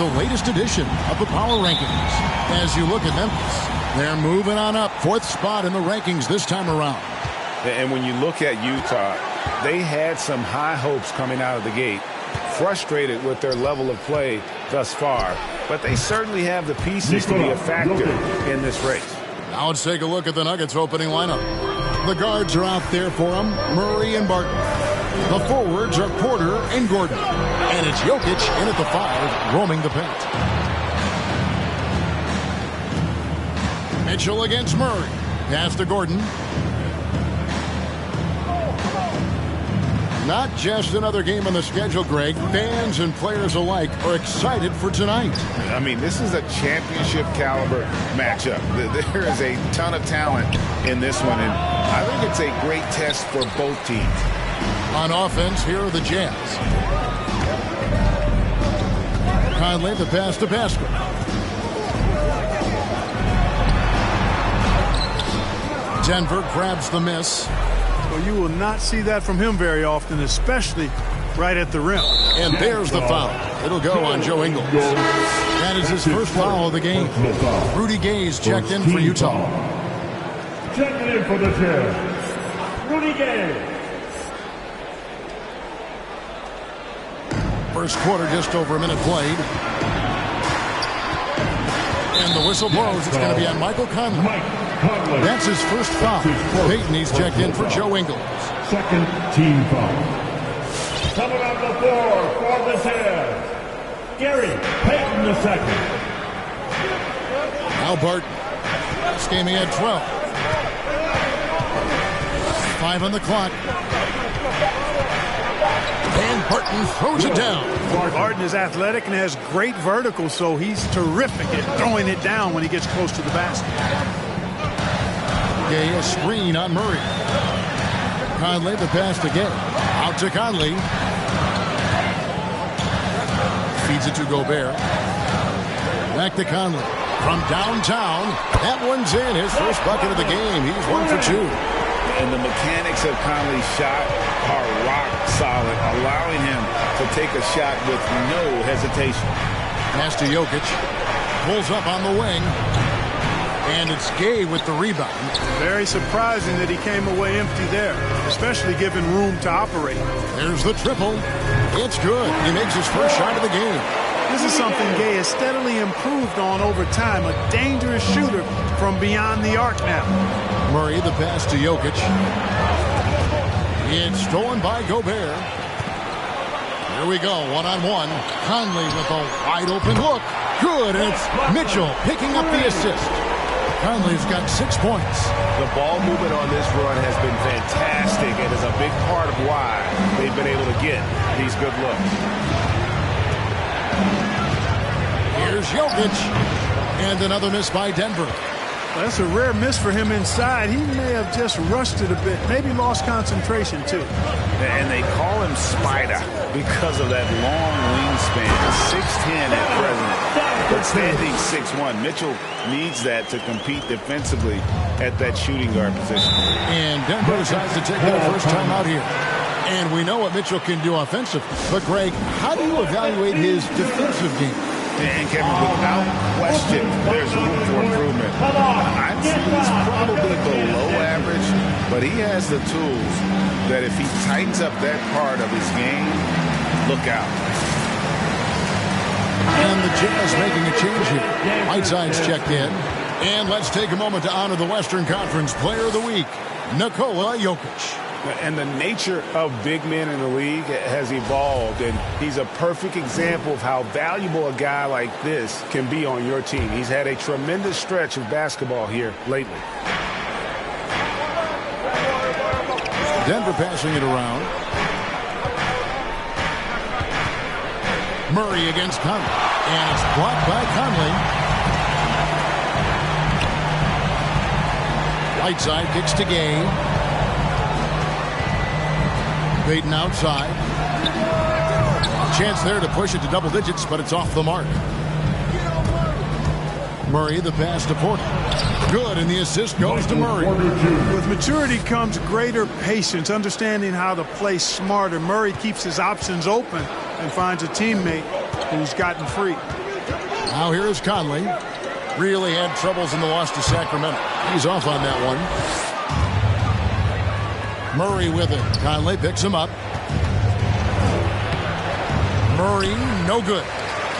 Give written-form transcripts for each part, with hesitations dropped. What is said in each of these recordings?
the latest edition of the Power Rankings. As you look at Memphis, they're moving on up. 4th spot in the rankings this time around. And when you look at Utah, they had some high hopes coming out of the gate. Frustrated with their level of play thus far. But they certainly have the pieces to be a factor in this race. Now let's take a look at the Nuggets opening lineup. The guards are out there for them, Murray and Barton. The forwards are Porter and Gordon. And it's Jokic in at the 5, roaming the paint. Mitchell against Murray. Pass to Gordon. Not just another game on the schedule, Greg. Fans and players alike are excited for tonight. I mean, this is a championship caliber matchup. There is a ton of talent in this one, and I think it's a great test for both teams. On offense, here are the Jazz. Conley, the pass to Pascal. Denver grabs the miss. Well, you will not see that from him very often, especially right at the rim. And there's the foul. It'll go on Joe Ingles. That is his first foul of the game. Rudy Gay's checked in for Utah. Checking in for the Jazz, Rudy Gay. First quarter, just over a minute played. And the whistle blows. It's going to be on Michael Conley. That's his first foul. Payton, he's checked in for Joe Ingles. Second team foul. Coming on the floor for the Jazz, Gary Payton II. Now Barton. This game he had 12. 5 on the clock. And Barton throws it down. Barton is athletic and has great vertical, so he's terrific at throwing it down when he gets close to the basket. Gay, a screen on Murray. Conley, the pass to Gay. Out to Conley. Feeds it to Gobert. Back to Conley. From downtown. That one's in. His first bucket of the game. He's 1 for 2. And the mechanics of Conley's shot are rock solid, allowing him to take a shot with no hesitation. Pass to Jokic. Pulls up on the wing. And it's Gay with the rebound. Very surprising that he came away empty there, especially given room to operate. There's the triple. It's good. He makes his first shot of the game. This is something Gay has steadily improved on over time. A dangerous shooter from beyond the arc now. Murray, the pass to Jokic. It's stolen by Gobert. Here we go, one-on-one. Conley with a wide-open look. Good, and it's Mitchell picking up the assist. Conley's got 6 points. The ball movement on this run has been fantastic and is a big part of why they've been able to get these good looks. Here's Jokic. And another miss by Denver. That's a rare miss for him inside. He may have just rushed it a bit, maybe lost concentration too. And they call him Spider because of that long wingspan, 6'10" at present. But standing 6'1", Mitchell needs that to compete defensively at that shooting guard position. And Denver decides to take their first time out here. And we know what Mitchell can do offensively. But, Greg, how do you evaluate his defensive game? And, Kevin, without question, there's room for improvement. I'd say he's probably below average, but he has the tools that if he tightens up that part of his game, look out. And the Jazz making a change here. Whiteside's checked in. And let's take a moment to honor the Western Conference Player of the Week, Nikola Jokic. And the nature of big men in the league has evolved, and he's a perfect example of how valuable a guy like this can be on your team. He's had a tremendous stretch of basketball here lately. Denver passing it around. Murray against Conley. And it's blocked by Conley. Whiteside kicks to Gay. Payton outside. Chance there to push it to double digits, but it's off the mark. Murray, the pass to Porter. Good, and the assist goes to Murray. With maturity comes greater patience, understanding how to play smarter. Murray keeps his options open and finds a teammate who's gotten free. Now here is Conley. Really had troubles in the loss to Sacramento. He's off on that one. Murray with it. Conley picks him up. Murray, no good.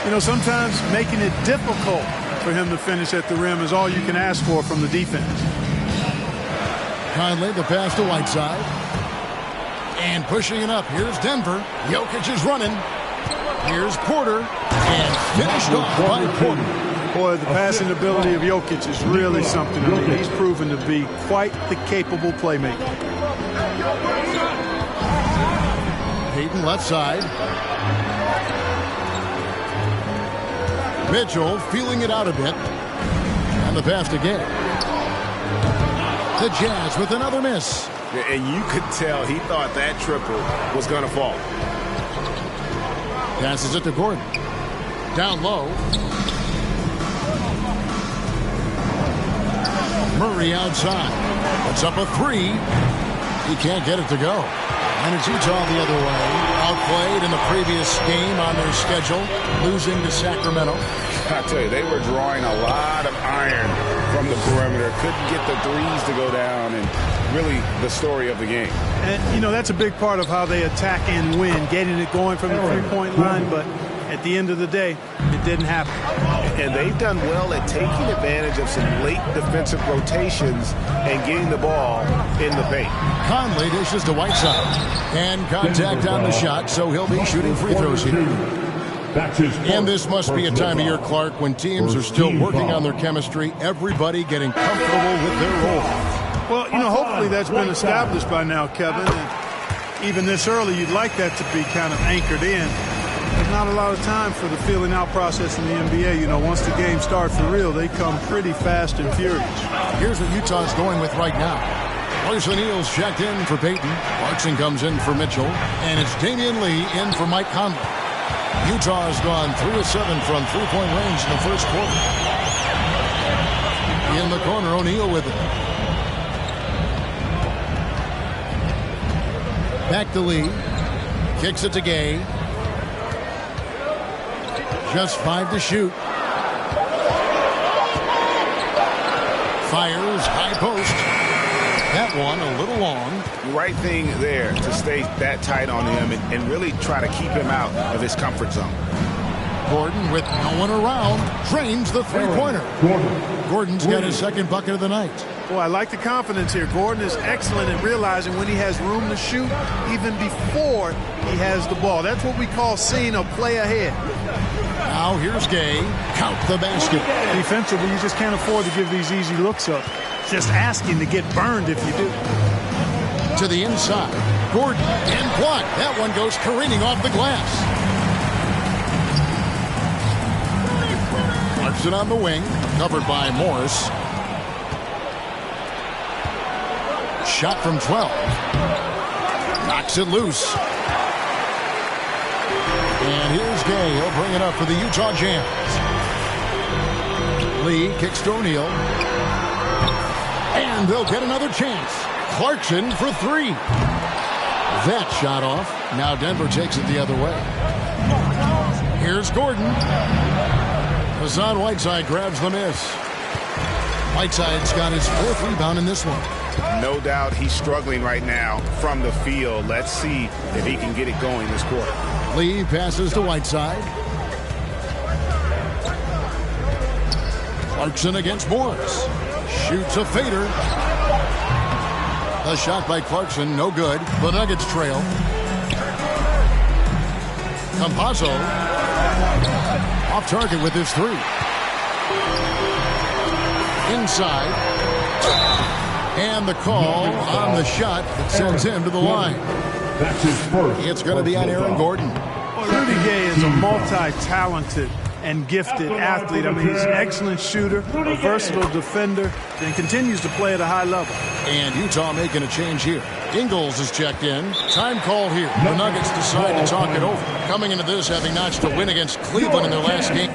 You know, sometimes making it difficult for him to finish at the rim is all you can ask for from the defense. Conley, the pass to Whiteside. And pushing it up. Here's Denver. Jokic is running. Here's Porter. And finished off by Porter. Boy, the passing ability of Jokic is really something. I mean, he's proven to be quite the capable playmaker. Payton left side. Mitchell feeling it out a bit. And the pass to Gay. The Jazz with another miss. And you could tell he thought that triple was going to fall. Passes it to Gordon. Down low. Murray outside. Puts up a three. He can't get it to go. And it's Utah the other way. Outplayed in the previous game on their schedule, losing to Sacramento. I tell you, they were drawing a lot of iron from the perimeter. Couldn't get the threes to go down, and really the story of the game. And, you know, that's a big part of how they attack and win, getting it going from the three-point line, but at the end of the day, it didn't happen. And they've done well at taking advantage of some late defensive rotations and getting the ball in the paint. Conley dishes to Whiteside. And contact on the shot, so he'll be shooting free throws here. And this must be a time of year, Clark, when teams are still working on their chemistry, everybody getting comfortable with their role. Well, you know, hopefully that's been established by now, Kevin. And even this early, you'd like that to be kind of anchored in. There's not a lot of time for the feeling out process in the NBA. You know, once the game starts for real, they come pretty fast and furious. Here's what Utah's going with right now. Clarkson Neal's checked in for Payton. Clarkson comes in for Mitchell. And it's Damian Lee in for Mike Conley. Utah has gone 3 of 7 from three-point range in the first quarter. In the corner, O'Neal with it. Back to Lee. Kicks it to Gay. Just 5 to shoot. Fires, high post. That one a little long. Right thing there to stay that tight on him and really try to keep him out of his comfort zone. Gordon with no one around drains the three-pointer. Gordon's got his second bucket of the night. Boy, I like the confidence here. Gordon is excellent at realizing when he has room to shoot even before he has the ball. That's what we call seeing a play ahead. Now here's Gay. Count the basket. Defensively, you just can't afford to give these easy looks up. Just asking to get burned if you do. To the inside. Gordon and blocked. That one goes careening off the glass. Clarkson on the wing. Covered by Morris. Shot from 12. Knocks it loose. And here's Gay. He'll bring it up for the Utah Jazz. Lee kicks to O'Neal. And they'll get another chance. Clarkson for 3. That shot off. Now Denver takes it the other way. Here's Gordon. Hassan Whiteside grabs the miss. Whiteside's got his 4th rebound in this one. No doubt he's struggling right now from the field. Let's see if he can get it going this quarter. Lee passes to Whiteside. Clarkson against Morris. Shoots a fader. A shot by Clarkson, no good. The Nuggets trail. Campazzo off target with his 3. Inside. And the call on the shot that sends him to the line. That's his first. It's going to be on Aaron Gordon. Rudy Gay is a multi-talented and gifted athlete. I mean, he's an excellent shooter, a versatile defender, and continues to play at a high level. And Utah making a change here. Ingles is checked in. Time called here. The Nuggets decide to talk it over. Coming into this, having notched a win against Cleveland in their last game.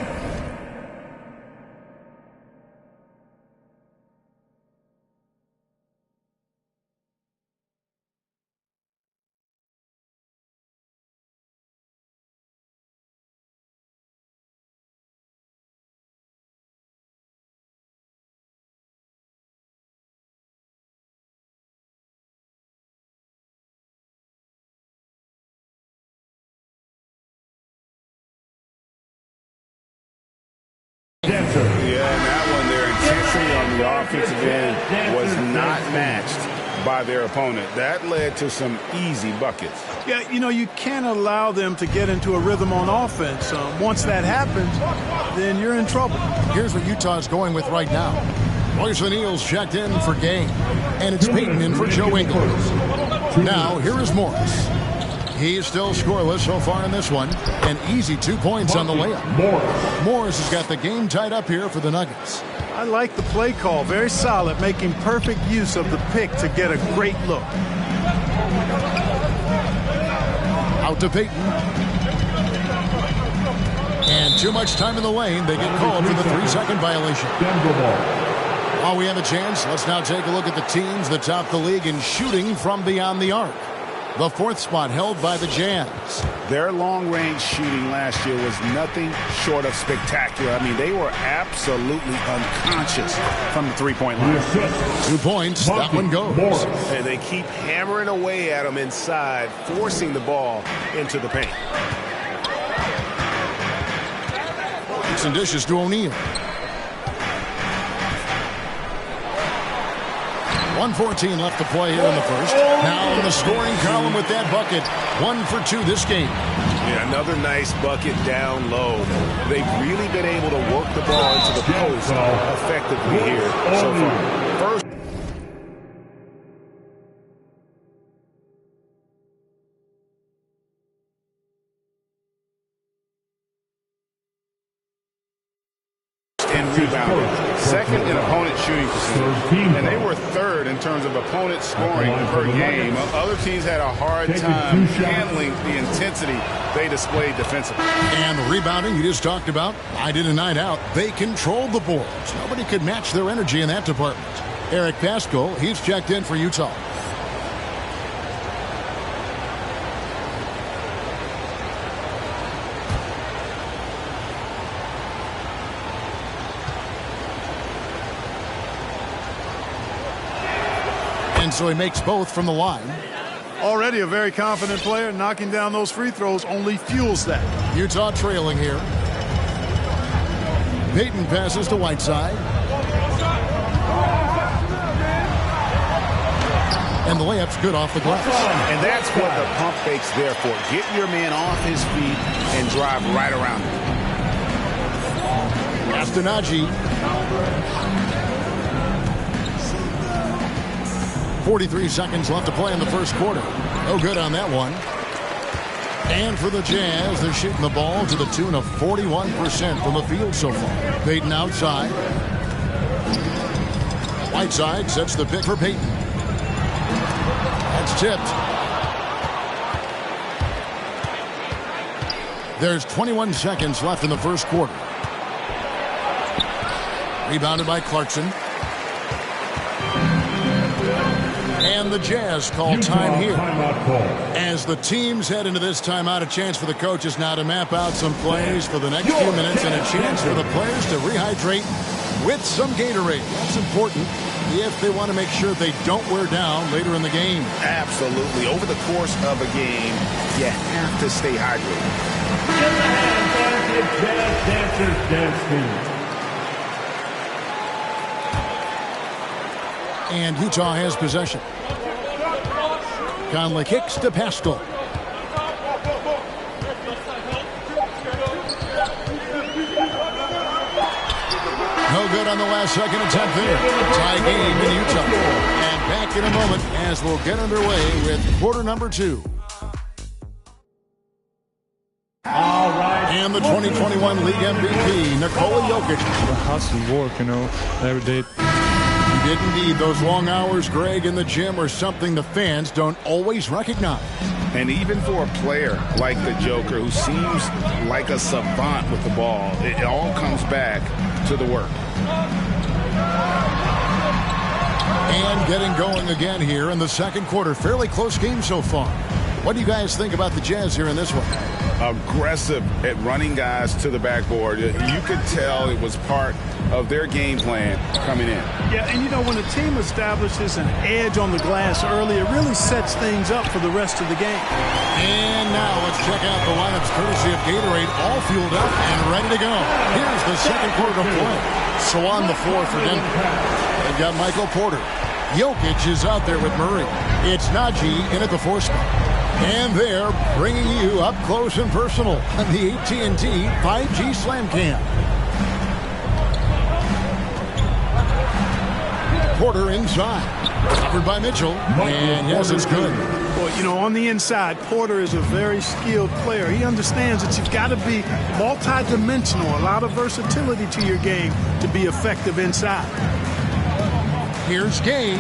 offensive end was not matched by their opponent. That led to some easy buckets. Yeah, you know, you can't allow them to get into a rhythm on offense. Once that happens, then you're in trouble. Here's what Utah's going with right now. Royce O'Neal's checked in for Gay, and it's Payton in for Joe Ingles. Now, here is Morris. He's still scoreless so far in this one. An easy 2 points on the layup. Morris has got the game tied up here for the Nuggets. I like the play call. Very solid, making perfect use of the pick to get a great look. Out to Payton. And too much time in the lane. They get called for the 3-second violation. While we have a chance, let's now take a look at the teams that top the league in shooting from beyond the arc. The 4th spot held by the Jazz. Their long-range shooting last year was nothing short of spectacular. I mean, they were absolutely unconscious from the three-point line. 2 points. That one goes. And they keep hammering away at them inside, forcing the ball into the paint. Some dishes to O'Neal. 1:14 left to play here in the first. Now in the scoring column with that bucket. 1 for 2 this game. Yeah, another nice bucket down low. They've really been able to work the ball into the post effectively here so far. First and rebounding. Second in opponent shooting percentage. And they were third in terms of opponent scoring per game. Other teams had a hard time handling the intensity they displayed defensively. And the rebounding you just talked about, night in and night out, they controlled the boards. Nobody could match their energy in that department. Eric Pascal, he's checked in for Utah. And so he makes both from the line. Already a very confident player. Knocking down those free throws only fuels that. Utah trailing here. Payton passes to Whiteside. And the layup's good off the glass. And that's what the pump fake's there for. Get your man off his feet and drive right around him. Castanagi. 43 seconds left to play in the first quarter. No good on that one. And for the Jazz, they're shooting the ball to the tune of 41% from the field so far. Payton outside. Whiteside sets the pick for Payton. That's tipped. There's 21 seconds left in the first quarter. Rebounded by Clarkson. And the Jazz call time here. As the teams head into this timeout, a chance for the coaches now to map out some plays for the next few minutes and a chance for the players to rehydrate with some Gatorade. That's important if they want to make sure they don't wear down later in the game. Absolutely. Over the course of a game, you have to stay hydrated. Jazz Dancers Dance Team. And Utah has possession. Conley kicks to Pascal. No good on the last second attempt there. Tie game in Utah. And back in a moment as we'll get underway with quarter number 2. All right. And the 2021 League MVP, Nikola Jokic. The hustle work, every day. He did indeed. Those long hours, Greg, in the gym are something the fans don't always recognize. And even for a player like the Joker, who seems like a savant with the ball, it all comes back to the work. And getting going again here in the second quarter. Fairly close game so far. What do you guys think about the Jazz here in this one? Aggressive at running guys to the backboard. You could tell it was part of their game plan coming in. Yeah, and you know, when a team establishes an edge on the glass early, it really sets things up for the rest of the game. And now let's check out the lineups courtesy of Gatorade, all fueled up and ready to go. Here's the second quarter of play. So on the floor for Denver, they've got Michael Porter. Jokic is out there with Murray. It's Najee in at the 4 spot. And they're bringing you up close and personal on the AT&T 5G Slam Cam. Porter inside. Covered by Mitchell. And yes, it's good. Well, you know, on the inside, Porter is a very skilled player. He understands that you've got to be multi-dimensional, a lot of versatility to your game to be effective inside. Here's Gay.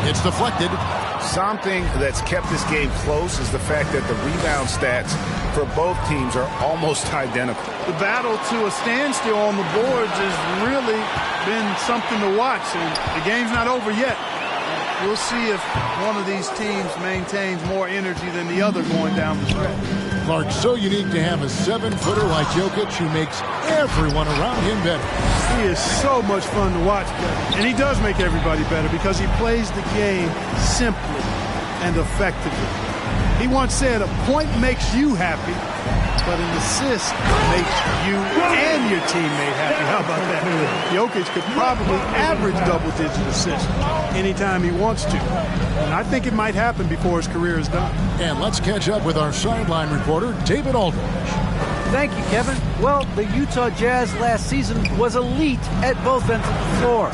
It's deflected. Something that's kept this game close is the fact that the rebound stats for both teams are almost identical. The battle to a standstill on the boards has really been something to watch, and the game's not over yet. We'll see if one of these teams maintains more energy than the other going down the stretch. Clark, so unique to have a 7-footer like Jokic who makes everyone around him better. He is so much fun to watch, and he does make everybody better because he plays the game simply and effectively. He once said, a point makes you happy, but an assist makes you and your teammate happy. How about that? Jokic could probably average double-digit assists anytime he wants to. And I think it might happen before his career is done. And let's catch up with our sideline reporter, David Aldridge. Thank you, Kevin. Well, the Utah Jazz last season was elite at both ends of the floor.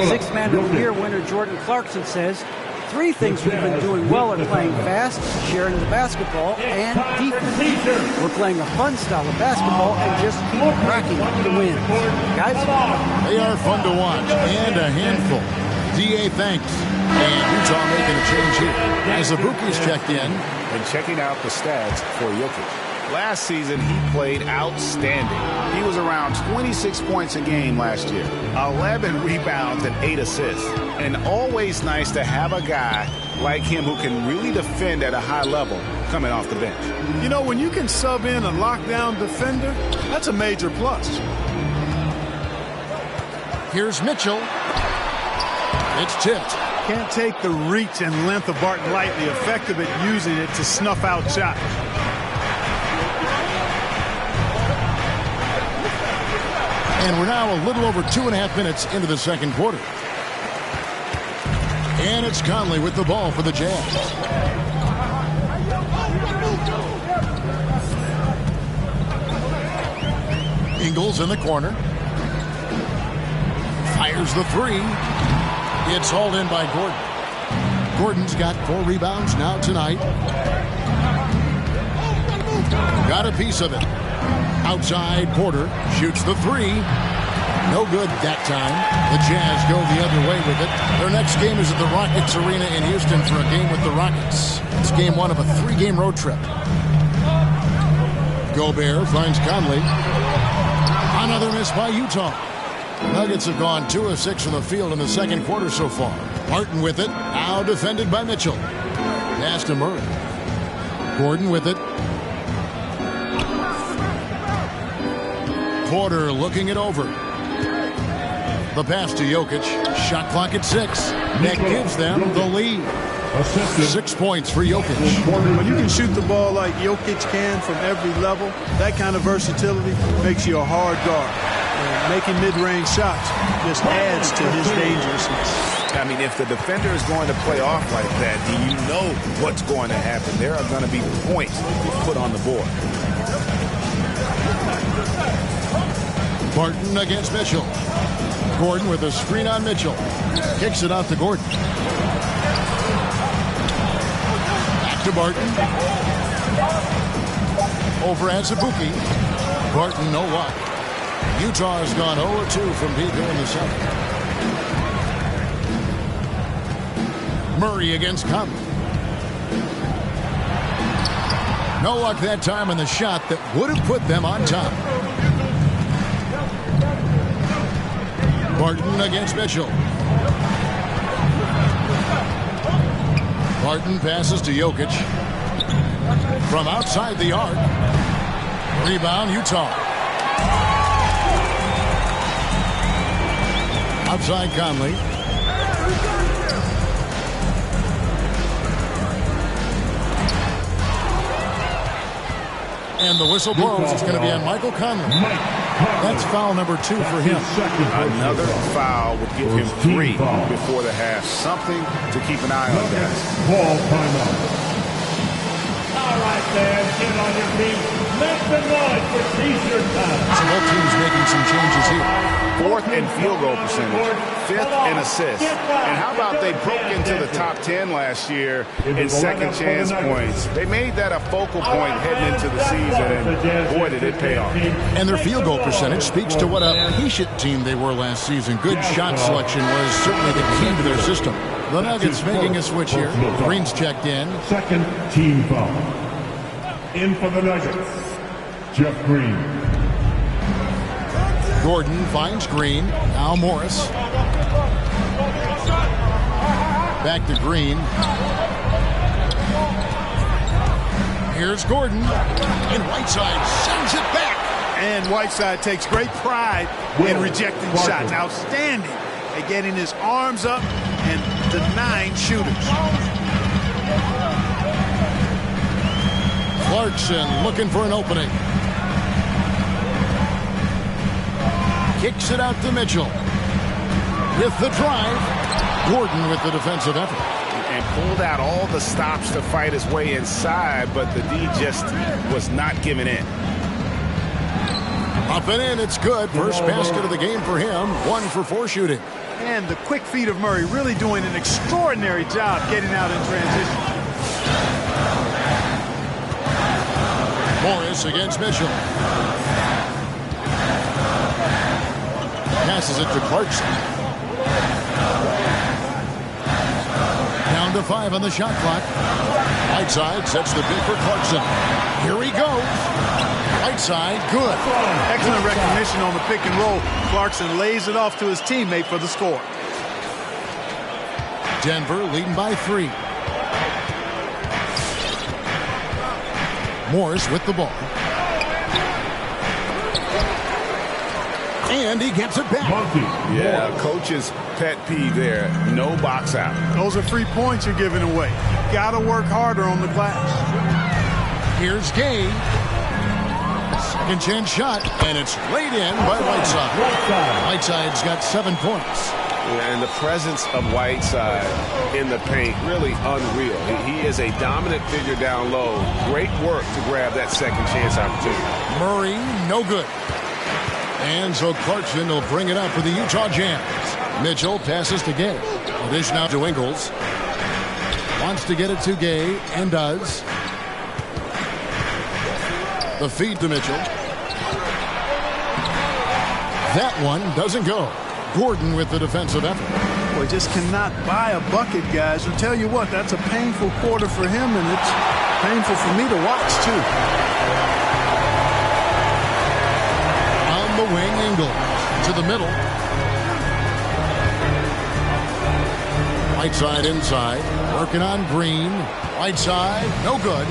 Sixth Man of the Year winner Jordan Clarkson says, 3 things we've been doing well are playing fast, sharing the basketball, and defense. We're playing a fun style of basketball and just keep racking up the wins. Guys? They are fun to watch and a handful. DA, thanks. And Utah making a change here as the Bookies checked in. And checking out the stats for Jokic. Last season, he played outstanding. He was around 26 points a game last year, 11 rebounds and 8 assists. And always nice to have a guy like him who can really defend at a high level coming off the bench. You know, when you can sub in a lockdown defender, that's a major plus. Here's Mitchell. It's tipped. Can't take the reach and length of Barton lightly, effective at using it to snuff out shots. And we're now a little over 2.5 minutes into the second quarter. And it's Conley with the ball for the Jazz. Ingles in the corner. Fires the 3. It's hauled in by Gordon. Gordon's got 4 rebounds now tonight. Got a piece of it. Outside, Porter shoots the 3. No good that time. The Jazz go the other way with it. Their next game is at the Rockets Arena in Houston for a game with the Rockets. It's game 1 of a 3-game road trip. Gobert finds Conley. Another miss by Utah. Nuggets have gone 2 of 6 from the field in the second quarter so far. Martin with it. Now defended by Mitchell. Pass to Murray. Gordon with it. Porter looking it over. The pass to Jokic. Shot clock at 6. That gives them the lead. 6 points for Jokic. When you can shoot the ball like Jokic can from every level, that kind of versatility makes you a hard guard. And making mid-range shots just adds to his dangerousness. I mean, if the defender is going to play off like that, do you know what's going to happen? There are going to be points put on the board. Barton against Mitchell. Gordon with a screen on Mitchell. Kicks it out to Gordon. Back to Barton. Over at Zabuki. Barton, no luck. Utah has gone 0-2 from deep here in the second. Murray against Conley. No luck that time on the shot that would have put them on top. Barton against Mitchell. Barton passes to Jokic. From outside the arc. Rebound, Utah. outside Conley. And the whistle blows. It's going to be on Michael Conley. That's foul number 2 for him. Another foul would give him 3 before the half. Something to keep an eye on, guys. Ball timeout. All right, fans, get on your feet. Make the noise for T-shirt time. So both teams making some changes here. 4th in field goal percentage, 5th in assists. And how about they broke into the top 10 last year in second chance points? They made that a focal point heading into the season, and boy, did it pay off. And their field goal percentage speaks to what a patient team they were last season. Good shot selection was certainly the key to their system. The Nuggets making a switch here. Green's checked in. Second team foul. In for the Nuggets, Jeff Green. Gordon finds Green. Now Morris. Back to Green. Here's Gordon. And Whiteside sends it back. And Whiteside takes great pride in rejecting shots. Outstanding at getting his arms up and denying shooters. Clarkson looking for an opening. Kicks it out to Mitchell. With the drive. Gordon with the defensive effort. And pulled out all the stops to fight his way inside, but the D just was not giving in. Up and in, it's good. First basket of the game for him. 1 for 4 shooting. And the quick feet of Murray really doing an extraordinary job getting out in transition. Morris against Mitchell. Passes it to Clarkson. Down to 5 on the shot clock. Whiteside sets the pick for Clarkson. Here he goes. Whiteside, good. Excellent recognition on the pick and roll. Clarkson lays it off to his teammate for the score. Denver leading by 3. Morris with the ball. And he gets it back. Yeah, coach's pet peeve there. No box out. Those are free points you're giving away. Gotta work harder on the glass. Here's Gay. Second chance shot, and it's laid in by Whiteside. Whiteside's got 7 points. And the presence of Whiteside in the paint, really unreal. He is a dominant figure down low. Great work to grab that second chance opportunity. Murray, no good. And so Clarkson will bring it up for the Utah Jazz. Mitchell passes to Gay. A dish now to Ingles. Wants to get it to Gay, and does. The feed to Mitchell. That one doesn't go. Gordon with the defensive effort. Boy, just cannot buy a bucket, guys. I'll tell you what, that's a painful quarter for him, and it's painful for me to watch, too. On the wing, Ingles to the middle. Whiteside inside, working on Green. Whiteside, no good.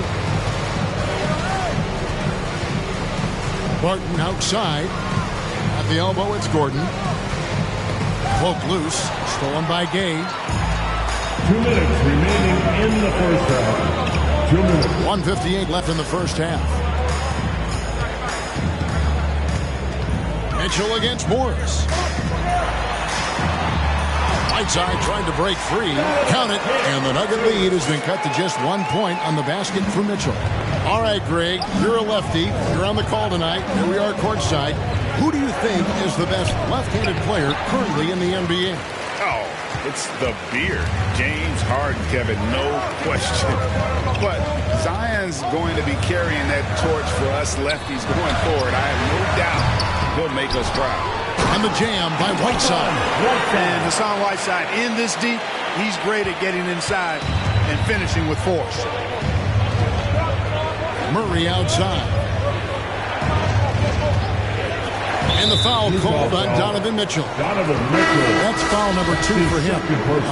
Barton outside. At the elbow, it's Gordon. Cloak loose, stolen by Gay. 2 minutes remaining in the first half. 2 minutes. 1:58 left in the first half. Mitchell against Morris. Whiteside trying to break free. Count it. And the Nugget lead has been cut to just 1 point on the basket for Mitchell. All right, Greg, you're a lefty. You're on the call tonight. Here we are courtside. Who do you think is the best left-handed player currently in the NBA? Oh, it's the beard. James Harden, Kevin, no question. But Zion's going to be carrying that torch for us lefties going forward. I have no doubt he'll make us proud. On the jam by Whiteside. And Hassan Whiteside in this deep, he's great at getting inside and finishing with force. Murray outside. And the foul called on Donovan Mitchell. That's foul number 2 for him.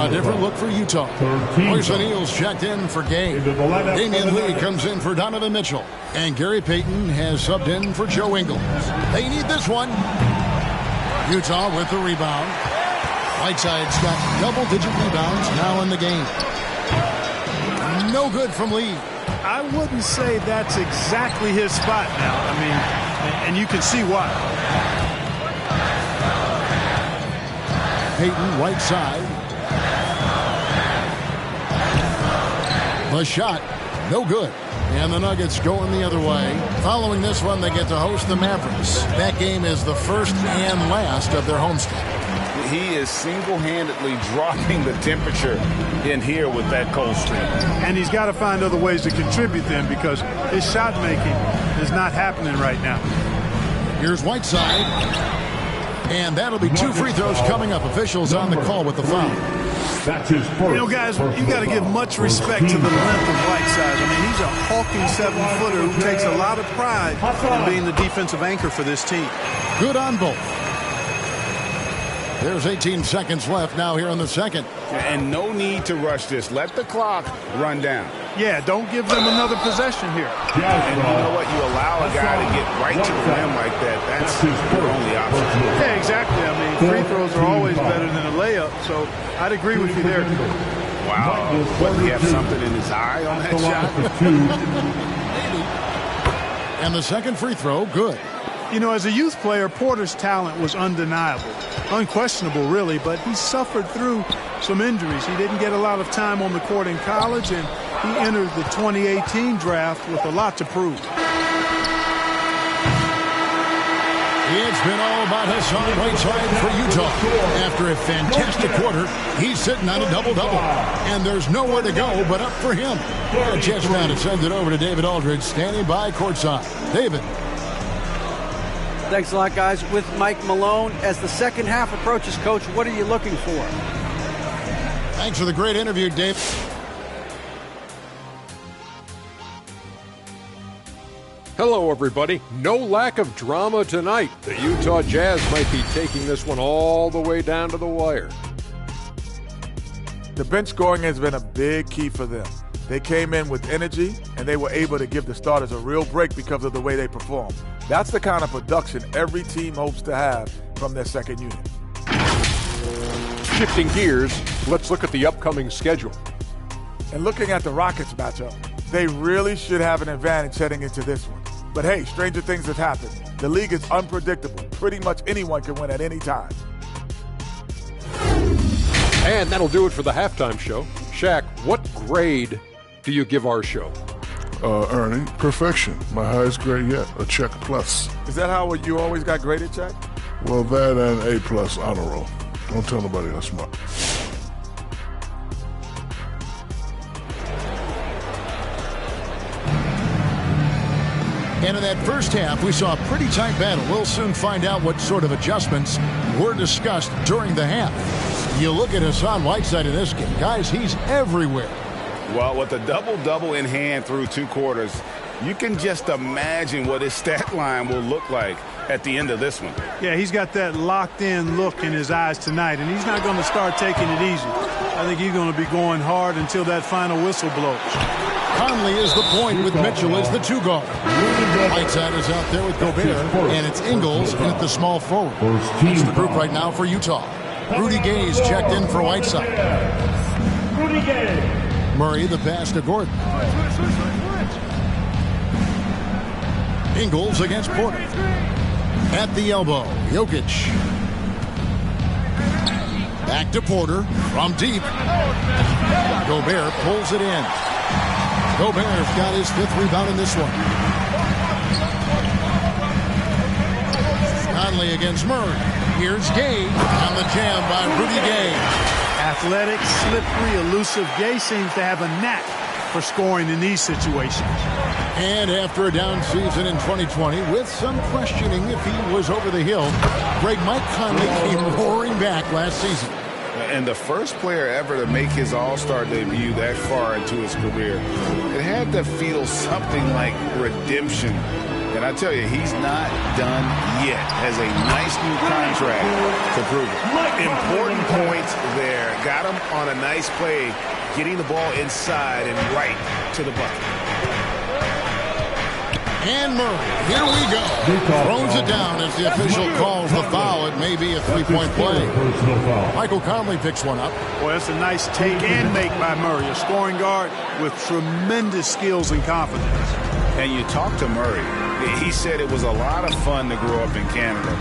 A different look for Utah. Poison Eels checked in for Gay. Damian Lee comes in for Donovan Mitchell. And Gary Payton has subbed in for Joe Ingles. They need this one. Utah with the rebound. Whiteside's got double-digit rebounds now in the game. No good from Lee. I wouldn't say that's exactly his spot now. I mean, and you can see why. Payton, right side. The shot, no good. And the Nuggets going the other way. Following this one, they get to host the Mavericks. That game is the first and last of their homestand. He is single-handedly dropping the temperature in here with that cold streak. And he's got to find other ways to contribute then, because his shot making is not happening right now. Here's Whiteside. And that'll be 2 free throws coming up. Officials on the call with the foul. That's his first. You know, guys, you got to give much respect to the length of Whiteside. I mean, he's a hulking 7-footer who takes a lot of pride in being the defensive anchor for this team. Good on both. There's 18 seconds left now here in the second. And no need to rush this. Let the clock run down. Yeah, don't give them another possession here. And you know what? You allow a guy to get right to the rim like that. That's your only option. Yeah, exactly. I mean, free throws are always better than a layup, so I'd agree with you there. Wow. What, he have something in his eye on that shot? Maybe. And the second free throw, good. You know, as a youth player, Porter's talent was undeniable. Unquestionable, really, but he suffered through some injuries. He didn't get a lot of time on the court in college, and he entered the 2018 draft with a lot to prove. It's been all about Hassan Whiteside for Utah. After a fantastic quarter, he's sitting on a double-double. And there's nowhere to go but up for him. A chance now to send it over to David Aldridge, standing by courtside. David. Thanks a lot, guys. With Mike Malone, as the second half approaches, Coach, what are you looking for? Thanks for the great interview, Dave. Hello, everybody. No lack of drama tonight. The Utah Jazz might be taking this one all the way down to the wire. The bench scoring has been a big key for them. They came in with energy, and they were able to give the starters a real break because of the way they performed. That's the kind of production every team hopes to have from their second unit. Shifting gears, let's look at the upcoming schedule. And looking at the Rockets matchup, they really should have an advantage heading into this one. But hey, stranger things have happened. The league is unpredictable. Pretty much anyone can win at any time. And that'll do it for the halftime show. Shaq, what grade do you give our show? Ernie, perfection. My highest grade yet, a check plus. Is that how you always got graded, Chuck? Well, that and A plus honor roll. Don't tell nobody I'm smart. And in that first half, we saw a pretty tight battle. We'll soon find out what sort of adjustments were discussed during the half. You look at Hassan Whiteside in this game. Guys, he's everywhere. Well, with a double-double in hand through 2 quarters, you can just imagine what his stat line will look like at the end of this one. Yeah, he's got that locked-in look in his eyes tonight, and he's not going to start taking it easy. I think he's going to be going hard until that final whistle blows. Conley is the point with Mitchell as the 2-guard. Whiteside is out there with Gobert, and it's Ingles at the small forward. That's the group right now for Utah. Rudy Gay's checked in for Whiteside. Rudy Gay. Murray the pass to Gordon. Ingles against Porter. At the elbow, Jokic. Back to Porter from deep. Gobert pulls it in. Gobert's got his 5th rebound in this one. Conley against Murray. Here's Gay on the jam by Rudy Gay. Athletic, slippery, elusive. Gay seems to have a knack for scoring in these situations. And after a down season in 2020, with some questioning if he was over the hill, Mike Conley came roaring back last season. And the first player ever to make his All-Star debut that far into his career, it had to feel something like redemption. And I tell you, he's not done yet. Has a nice new contract to prove it. Important points there. Got him on a nice play, getting the ball inside and right to the bucket. And Murray, here we go. Throws it down as the official calls the foul. It may be a three-point play. Michael Conley picks one up. Well, that's a nice take and make by Murray, a scoring guard with tremendous skills and confidence. And you talk to Murray. He said it was a lot of fun to grow up in Canada.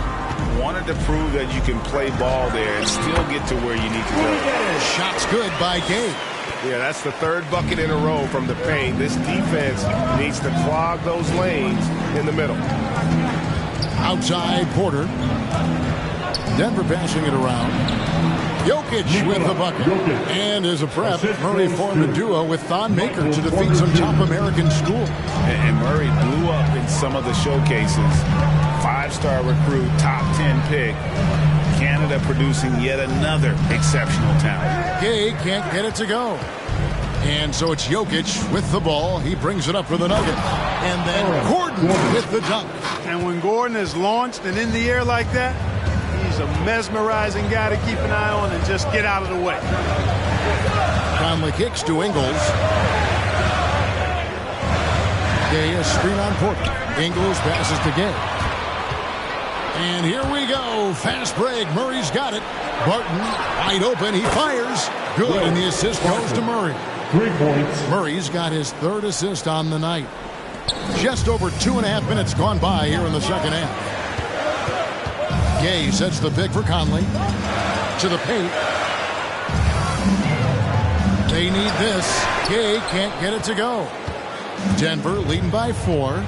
Wanted to prove that you can play ball there and still get to where you need to go. Shot's good by Gabe. Yeah, that's the third bucket in a row from the paint. This defense needs to clog those lanes in the middle. Outside Porter. Denver passing it around. Jokic with the bucket. And as a prep, Murray formed a duo with Thon Maker to defeat some top American schools. And Murray blew up in some of the showcases. Five-star recruit, top 10 pick. Canada producing yet another exceptional talent. Gay can't get it to go. And so it's Jokic with the ball. He brings it up for the Nuggets. And then Gordon with the dunk. And when Gordon is launched and in the air like that, he's a mesmerizing guy to keep an eye on and just get out of the way. Conley kicks to Ingles. Gay a screen on Porter. Ingles passes to Gay. And here we go. Fast break. Murray's got it. Barton wide open. He fires. Good. And the assist goes to Murray. 3 points. Murray's got his third assist on the night. Just over 2.5 minutes gone by here in the second half. Gay sets the pick for Conley. To the paint. They need this. Gay can't get it to go. Denver leading by 4.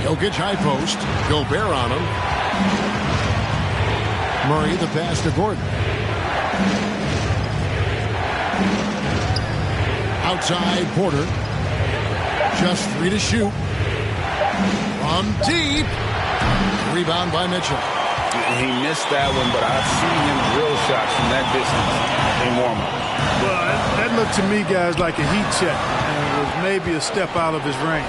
Jokic high post. Gobert on him. Murray the pass to Gordon. Outside Porter. Just 3 to shoot. From deep. Rebound by Mitchell. He missed that one, but I've seen him drill shots from that distance in warm-up. Well, that looked to me, guys, like a heat check. And it was maybe a step out of his range.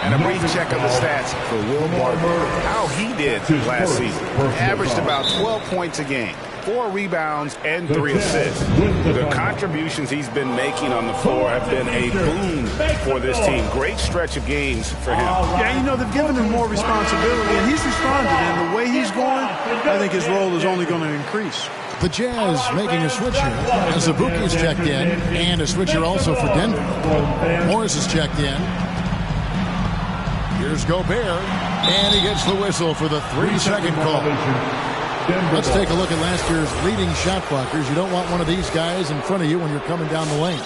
And a brief check of the stats for Will Barton. How he did last season. Averaged about 12 points a game, 4 rebounds, and 3 assists. The contributions he's been making on the floor have been a boon for this team. Great stretch of games for him. Yeah, you know, they've given him more responsibility, and he's responded. And the way he's going, I think his role is only going to increase. The Jazz making a switch here. As Azubuike's checked in, and a switch here also for Denver. Morris is checked in. Here's Gobert, and he gets the whistle for the 3-second call. Let's take a look at last year's leading shot blockers. You don't want one of these guys in front of you when you're coming down the lane.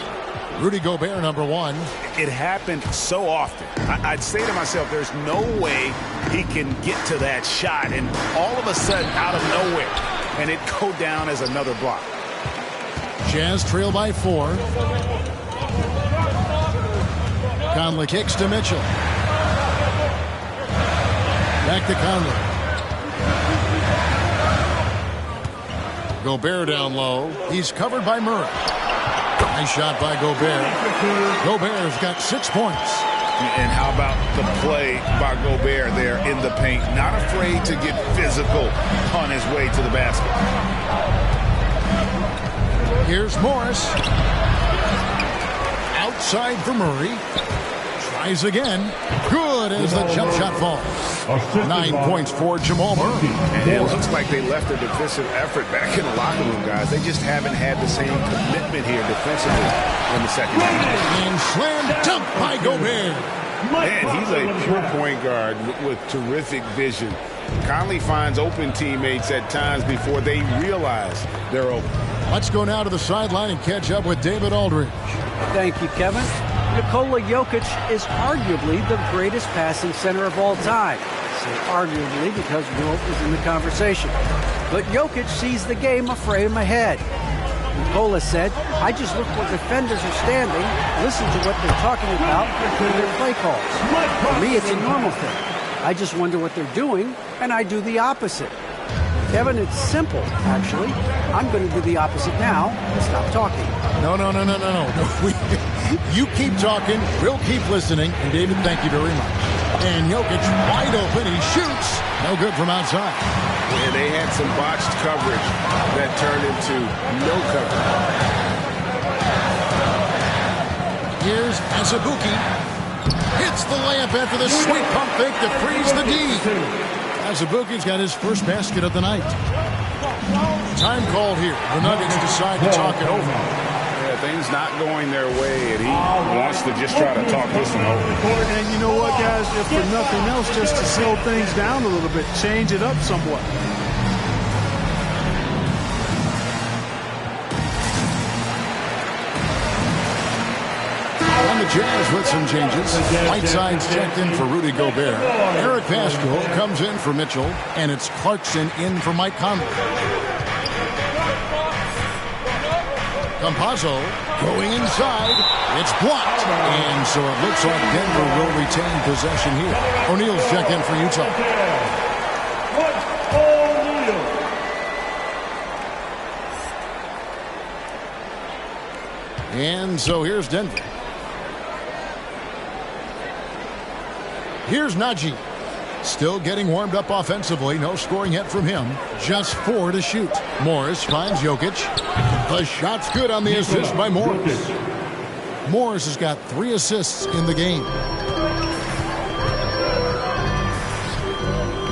Rudy Gobert, number 1. It happened so often. I'd say to myself, there's no way he can get to that shot, and all of a sudden, out of nowhere, and it go down as another block. Jazz trail by 4. Conley kicks to Mitchell. Back to Conley. Gobert down low. He's covered by Murray. Nice shot by Gobert. Gobert's got 6 points. And how about the play by Gobert there in the paint? Not afraid to get physical on his way to the basket. Here's Morris. Outside for Murray. Tries again. Good as the jump shot falls. 9 points for Jamal Murray. And it looks like they left their defensive effort back in the locker room, guys. They just haven't had the same commitment here defensively in the second half. And slam dunk by Gobert. Man, he's a pure point guard with terrific vision. Conley finds open teammates at times before they realize they're open. Let's go now to the sideline and catch up with David Aldridge. Thank you, Kevin. Nikola Jokic is arguably the greatest passing center of all time. I say arguably because Wilt is in the conversation. But Jokic sees the game a frame ahead. Nikola said, I just look where defenders are standing, listen to what they're talking about, and do their play calls. For me, it's a normal thing. I just wonder what they're doing, and I do the opposite. Kevin, it's simple, actually. I'm going to do the opposite now and stop talking. No. You keep talking, we'll keep listening. And David, thank you very much. And Jokic wide open, he shoots. No good from outside. Yeah, they had some botched coverage that turned into no coverage. Here's Azubuike. Hits the layup after the sweet pump fake to freeze the D. Azubuike's got his first basket of the night. Time called here. The Nuggets decide to talk it over. Yeah, things not going their way, and he wants to just try to talk this one over. And you know what, guys? If for nothing else, just to slow things down a little bit, change it up somewhat. And the Jazz with some changes. Whiteside's checked in for Rudy Gobert. Eric Pascal comes in for Mitchell, and it's Clarkson in for Mike Conley. Campazzo going inside. It's blocked. And so it looks like Denver will retain possession here. O'Neal's check in for Utah. And so here's Denver. Here's Najee. Still getting warmed up offensively. No scoring yet from him. Just 4 to shoot. Morris finds Jokic. The shot's good on the assist by Morris. Morris has got 3 assists in the game.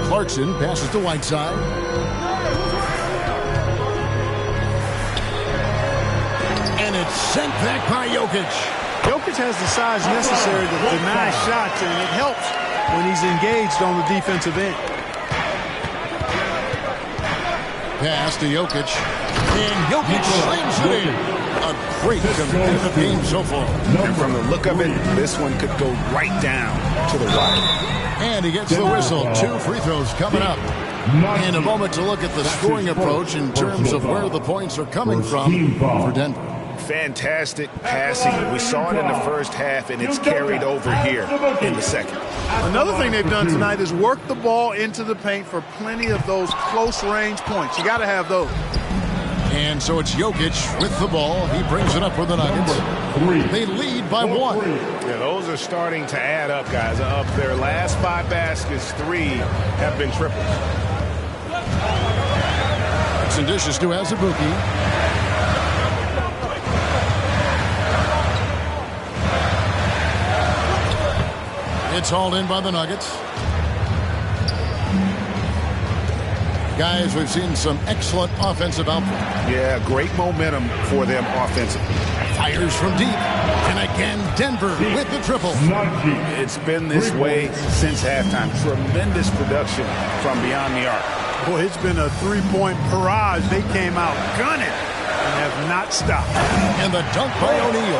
Clarkson passes to Whiteside. And it's sent back by Jokic. Jokic has the size necessary to deny shots, and it helps when he's engaged on the defensive end. Pass to Jokic. And Jokic slams it in. A great competitive game so far. And from the look of it, this one could go right down to the wire. And he gets the whistle. 2 free throws coming up. In a moment to look at the scoring approach in terms of where the points are coming from for Denver. Fantastic passing. We saw it in the first half, and it's carried over here in the second. Another thing they've done tonight is work the ball into the paint for plenty of those close-range points. You got to have those. And so it's Jokic with the ball. He brings it up for the Nuggets. They lead by 1. Yeah, those are starting to add up, guys. Of their last 5 baskets, 3 have been triples. It's and dishes to Azubuike. It's hauled in by the Nuggets. Guys, we've seen some excellent offensive output. Yeah, great momentum for them offensively. Fires from deep. And again, Denver with the triple. It's been this way since halftime. Tremendous production from beyond the arc. Boy, it's been a 3-point barrage. They came out gunning and have not stopped. And the dunk by O'Neal.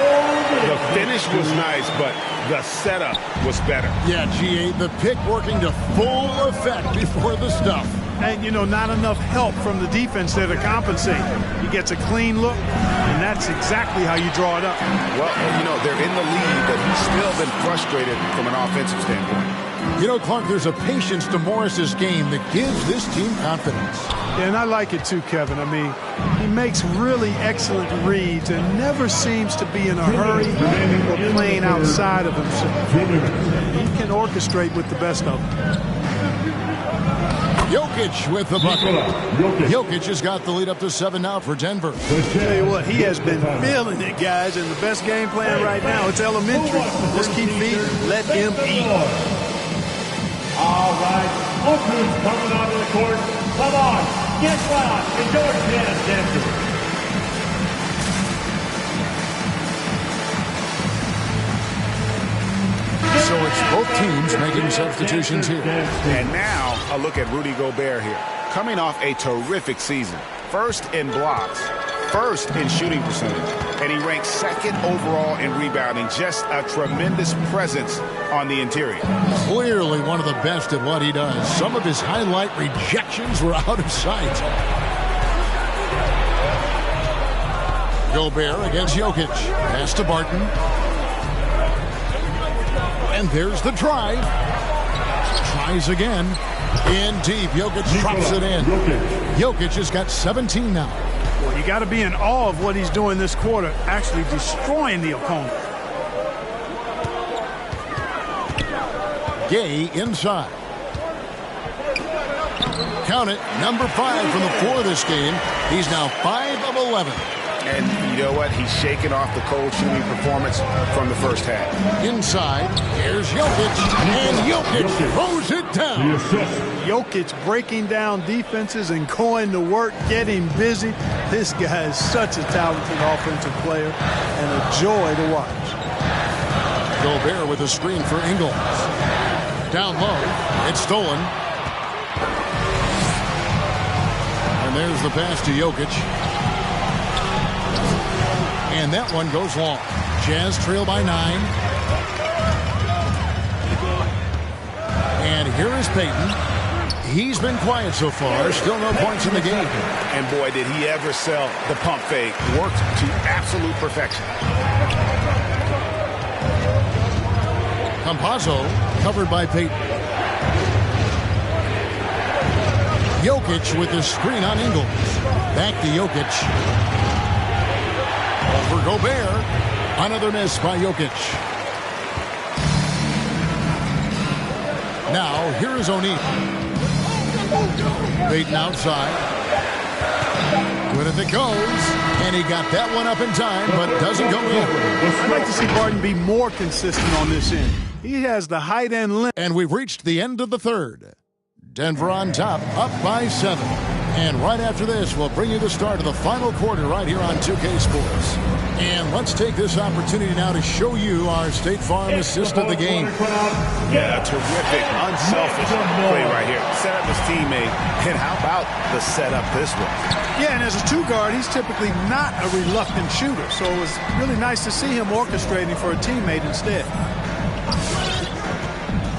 The finish was nice, but the setup was better. Yeah, G.A., the pick working to full effect before the stuff. And, you know, not enough help from the defense there to compensate. He gets a clean look, and that's exactly how you draw it up. Well, you know, they're in the lead, but he's still been frustrated from an offensive standpoint. You know, Clark, there's a patience to Morris's game that gives this team confidence. Yeah, and I like it too, Kevin. I mean, he makes really excellent reads and never seems to be in a hurry or playing outside of himself. He can orchestrate with the best of them. Jokic with the bucket. Jokic has got the lead up to 7 now for Denver. Tell you what, he has been feeling it, guys, and the best game plan right now, it's elementary. Just keep feeding, let him eat. All right, look who's coming onto the court. Come on, get loud. It's your chance, Denver. So it's both teams making substitutions here. And now a look at Rudy Gobert here. Coming off a terrific season. First in blocks, first in shooting percentage, and he ranks 2nd overall in rebounding. Just a tremendous presence on the interior. Clearly one of the best at what he does. Some of his highlight rejections were out of sight. Gobert against Jokic. Pass to Barton. And there's the drive. Tries again. In deep. Jokic drops it in. Jokic has got 17 now. Well, you got to be in awe of what he's doing this quarter, actually destroying the opponent. Gay inside. Count it. Number 5 from the floor this game. He's now 5 of 11. And you know what? He's shaking off the cold shooting performance from the first half. Inside, here's Jokic, and Jokic throws it down. Jokic breaking down defenses and going to work, getting busy. This guy is such a talented offensive player and a joy to watch. Gobert with a screen for Ingles. Down low, it's stolen. And there's the pass to Jokic. And that one goes long. Jazz trail by 9. And here is Payton. He's been quiet so far. Still no points in the game. And boy, did he ever sell the pump fake. Worked to absolute perfection. Campazzo covered by Payton. Jokic with the screen on Ingles. Back to Jokic. Over Gobert. Another miss by Jokic. Now, here is O'Neal. Payton outside. Good if it goes. And he got that one up in time, but doesn't go in. I'd like to see Barton be more consistent on this end. He has the height and length. And we've reached the end of the third. Denver on top, up by 7. And right after this, we'll bring you the start of the final quarter right here on 2K Sports. And let's take this opportunity now to show you our State Farm assist of the game. Yeah, a terrific, unselfish play right here. Set up his teammate, and how about the setup this way? Yeah, and as a 2-guard, he's typically not a reluctant shooter, so it was really nice to see him orchestrating for a teammate instead.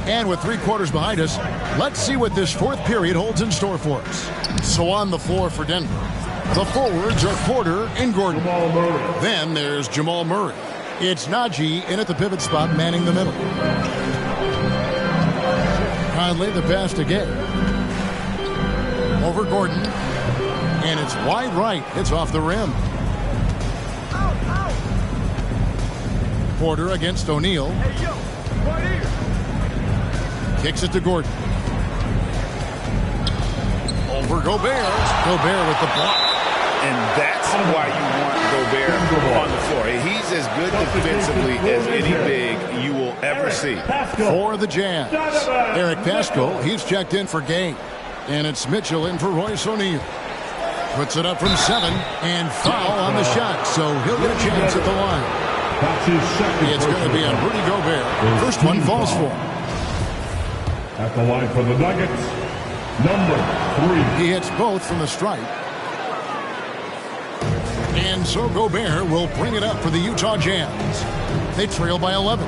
And with 3 quarters behind us, let's see what this fourth period holds in store for us. So on the floor for Denver, the forwards are Porter and Gordon. Then there's Jamal Murray. It's Najee in at the pivot spot, manning the middle. Conley the pass to Gay. Over Gordon. And it's wide right. It's off the rim. Porter against O'Neal. Kicks it to Gordon. Over Gobert. Gobert with the block. And that's why you want Gobert on the floor. He's as good defensively as any big you will ever see. For the Jazz, Eric Paschal, he's checked in for Gay. And it's Mitchell in for Royce O'Neal. Puts it up from 7 and foul on the shot, so he'll get a chance at the line. It's going to be on Rudy Gobert. First one falls for him. At the line for the Nuggets, number 3. He hits both from the stripe. And so Gobert will bring it up for the Utah Jazz. They trail by 11.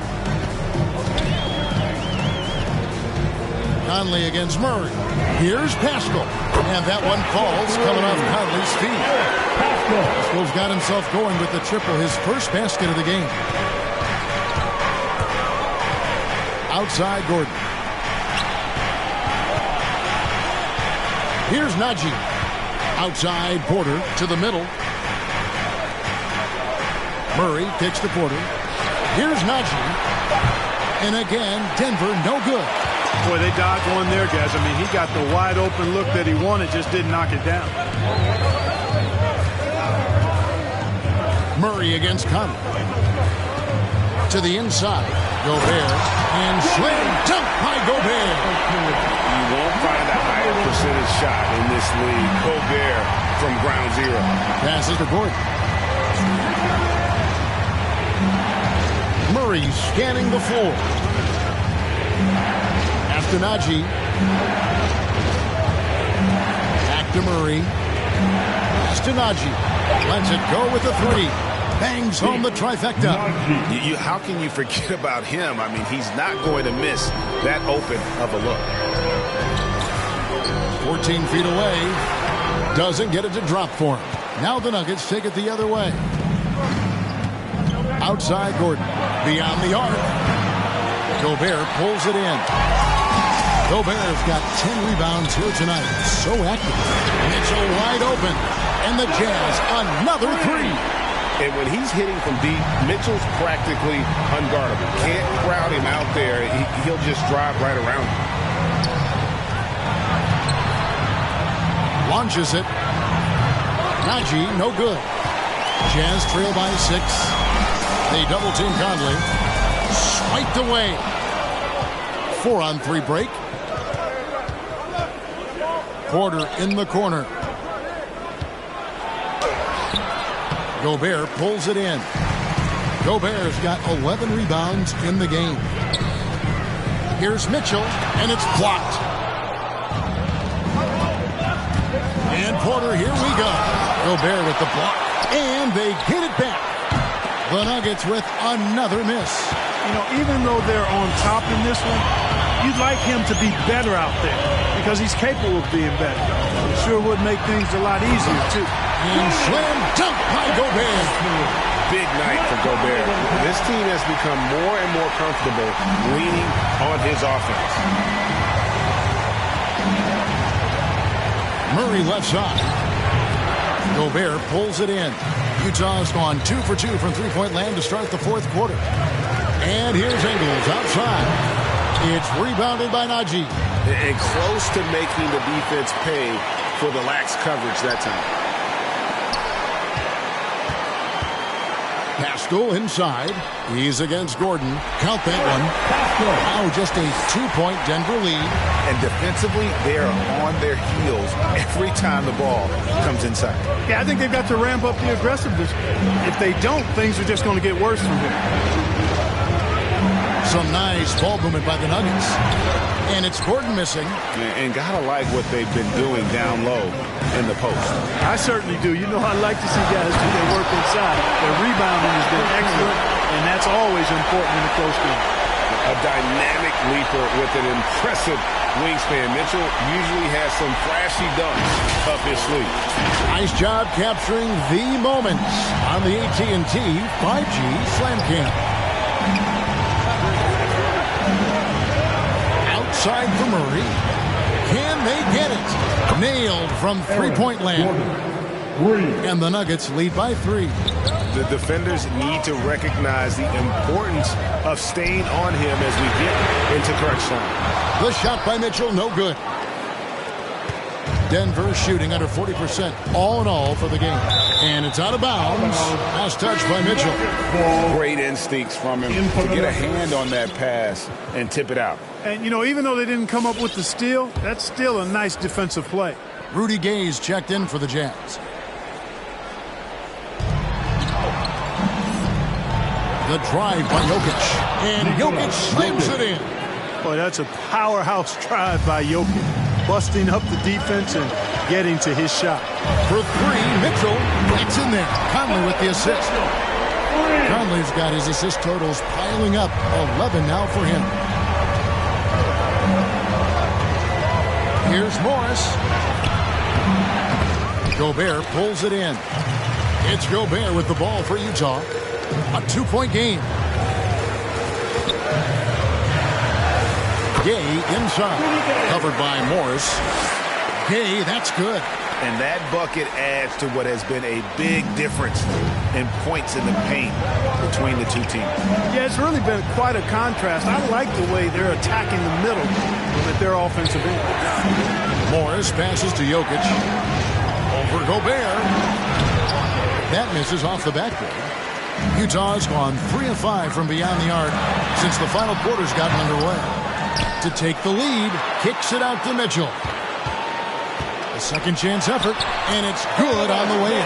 Conley against Murray. Here's Paschal. And that one falls coming off Conley's feet. Paschal's got himself going with the triple, his first basket of the game. Outside Gordon. Here's Najee. Outside Porter to the middle. Murray kicks to Porter. Here's Najee. And again, Denver no good. Boy, they dodged one there, guys. I mean, he got the wide open look that he wanted, just didn't knock it down. Murray against Conley. To the inside. Gobert. And slam dunk by Gobert. You won't find a higher percentage shot in this league. Gobert from ground zero. Passes to Gordon. Murray scanning the floor. After Najee. Back to Murray. Pass to Najee. Lets it go with the 3. Bangs home the trifecta. How can you forget about him? I mean, he's not going to miss that open of a look. 14 feet away. Doesn't get it to drop for him. Now the Nuggets take it the other way. Outside Gordon. Beyond the arc. Gobert pulls it in. Gobert's got 10 rebounds here tonight. So active. Mitchell wide open. And the Jazz another 3. And when he's hitting from deep, Mitchell's practically unguardable. Can't crowd him out there. He'll just drive right around him. Launches it. Najee, no good. Jazz trail by 6. They double team Conley. Swiped away. 4-on-3 break. Porter in the corner. Gobert pulls it in. Gobert's got 11 rebounds in the game. Here's Mitchell, and it's blocked. And Porter, here we go. Gobert with the block, and they get it back. The Nuggets with another miss. You know, even though they're on top in this one, you'd like him to be better out there because he's capable of being better. It sure would make things a lot easier, too. And slam dunk by Gobert. Big night for Gobert. This team has become more and more comfortable leaning on his offense. Murray left side. Gobert pulls it in. Utah's gone 2 for 2 from three-point land to start the fourth quarter. And here's Ingles outside. It's rebounded by Najee. And close to making the defense pay for the lax coverage that time. Pascal inside. He's against Gordon. Count that one. Now just a 2-point Denver lead. And defensively, they are on their heels every time the ball comes inside. Yeah, I think they've got to ramp up the aggressiveness. If they don't, things are just going to get worse from here. Some nice ball movement by the Nuggets. And it's Gordon missing. And gotta like what they've been doing down low in the post. I certainly do. You know, I like to see guys do their work inside. Their rebounding has been excellent, and that's always important in a close game. A dynamic leaper with an impressive wingspan. Mitchell usually has some flashy dunks up his sleeve. Nice job capturing the moments on the AT&T 5G Slam Cam. Outside for Murray. Can they get it? Nailed from three-point land. And the Nuggets lead by 3. The defenders need to recognize the importance of staying on him as we get into crunch time. The shot by Mitchell, no good. Denver shooting under 40% all in all for the game. And it's out of bounds. Last touch by Mitchell. Great instincts from him to get a hand on that pass and tip it out. And, you know, even though they didn't come up with the steal, that's still a nice defensive play. Rudy Gay's checked in for the Jazz. The drive by Jokic. And Jokic slams it in. Boy, that's a powerhouse drive by Jokic. Busting up the defense and getting to his shot. For 3, Mitchell gets in there. Conley with the assist. Conley's got his assist totals piling up. 11 now for him. Here's Morris. Gobert pulls it in. It's Gobert with the ball for Utah. A 2-point game. Gay inside. Covered by Morris. Gay, that's good. And that bucket adds to what has been a big difference in points in the paint between the two teams. Yeah, it's really been quite a contrast. I like the way they're attacking the middle at their offensive end. Morris passes to Jokic. Over Gobert. That misses off the backboard. Utah's gone 3 of 5 from beyond the arc since the final quarter's gotten underway. To take the lead, kicks it out to Mitchell. A second chance effort, and it's good on the way in.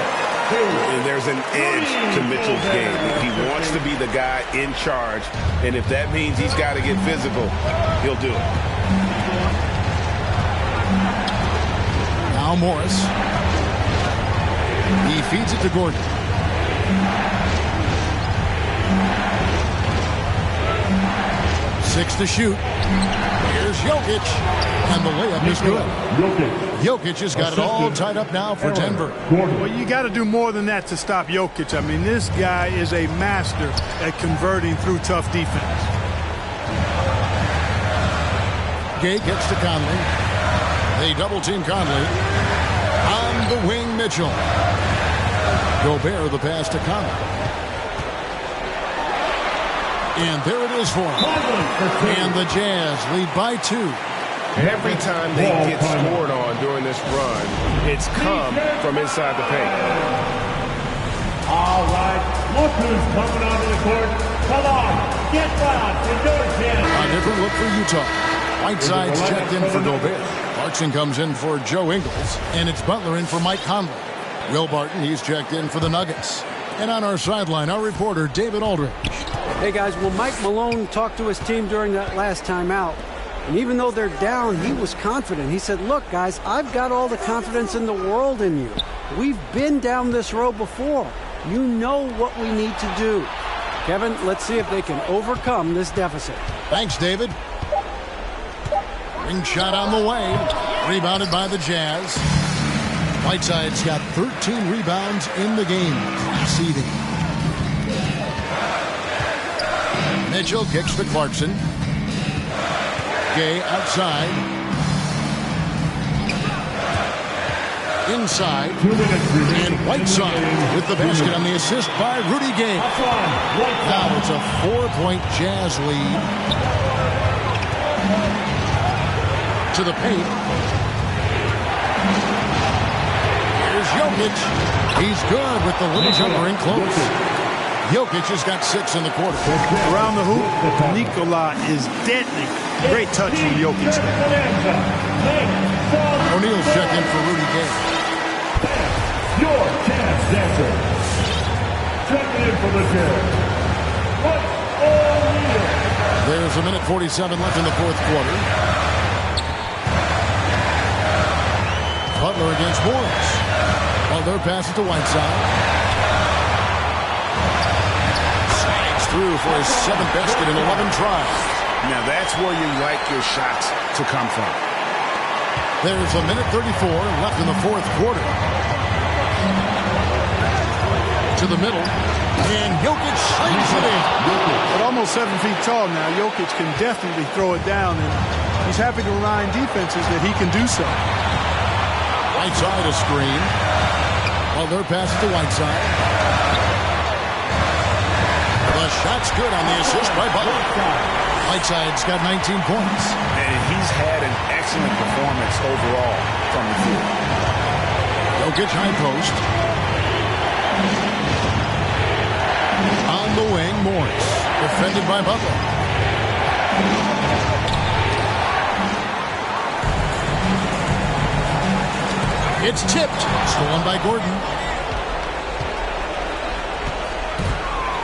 And there's an edge to Mitchell's game. He wants to be the guy in charge, and if that means he's got to get physical, he'll do it. Now Morris. He feeds it to Gordon. Six to shoot. Here's Jokic. And the layup is good. Jokic has got it all tied up now for Denver. Well, you got to do more than that to stop Jokic. I mean, this guy is a master at converting through tough defense. Gay gets to Conley. They double-team Conley. On the wing, Mitchell. Gobert the pass to Conley. And there it is for him. And the Jazz lead by 2. Every time they get scored on during this run, it's come from inside the paint. All right, look who's coming onto the court. Come on, get loud for your chance. A different look for Utah. Whiteside's checked in for Gobert. Clarkson comes in for Joe Ingles, and it's Butler in for Mike Conley. Will Barton, he's checked in for the Nuggets. And on our sideline, our reporter, David Aldridge. Hey, guys, well, Mike Malone talked to his team during that last timeout. And even though they're down, he was confident. He said, look, guys, I've got all the confidence in the world in you. We've been down this road before. You know what we need to do. Kevin, let's see if they can overcome this deficit. Thanks, David. Ring shot on the way. Rebounded by the Jazz. Whiteside's got 13 rebounds in the game. Seeding. Mitchell kicks to Clarkson. Gay outside. Inside. And Whiteside with the basket on the assist by Rudy Gay. Now it's a 4-point Jazz lead. To the paint. Here's Jokic. He's good with the little jumper in close. Jokic has got 6 in the quarter. Around the hoop, Nikola is deadly. Great touch from Jokic. O'Neal's checked in for Rudy Gay. Your chance dancer. Checking in for the Jazz. O'Neal. There's a minute 47 left in the fourth quarter. Butler against Morris. Butler passes to Whiteside. Slides through for his 7th basket in 11 tries. Now that's where you like your shots to come from. There's a minute 34 left in the fourth quarter. To the middle. And Jokic slings it in. At almost 7 feet tall now, Jokic can definitely throw it down. And he's happy to remind defenses that he can do so. Whiteside a screen. Butler passes to Whiteside. The shot's good on the assist by Butler. Whiteside's got 19 points. And he's had an excellent performance overall from the field. Jokic high post. On the wing, Morris. Defended by Butler. It's tipped. Stolen by Gordon.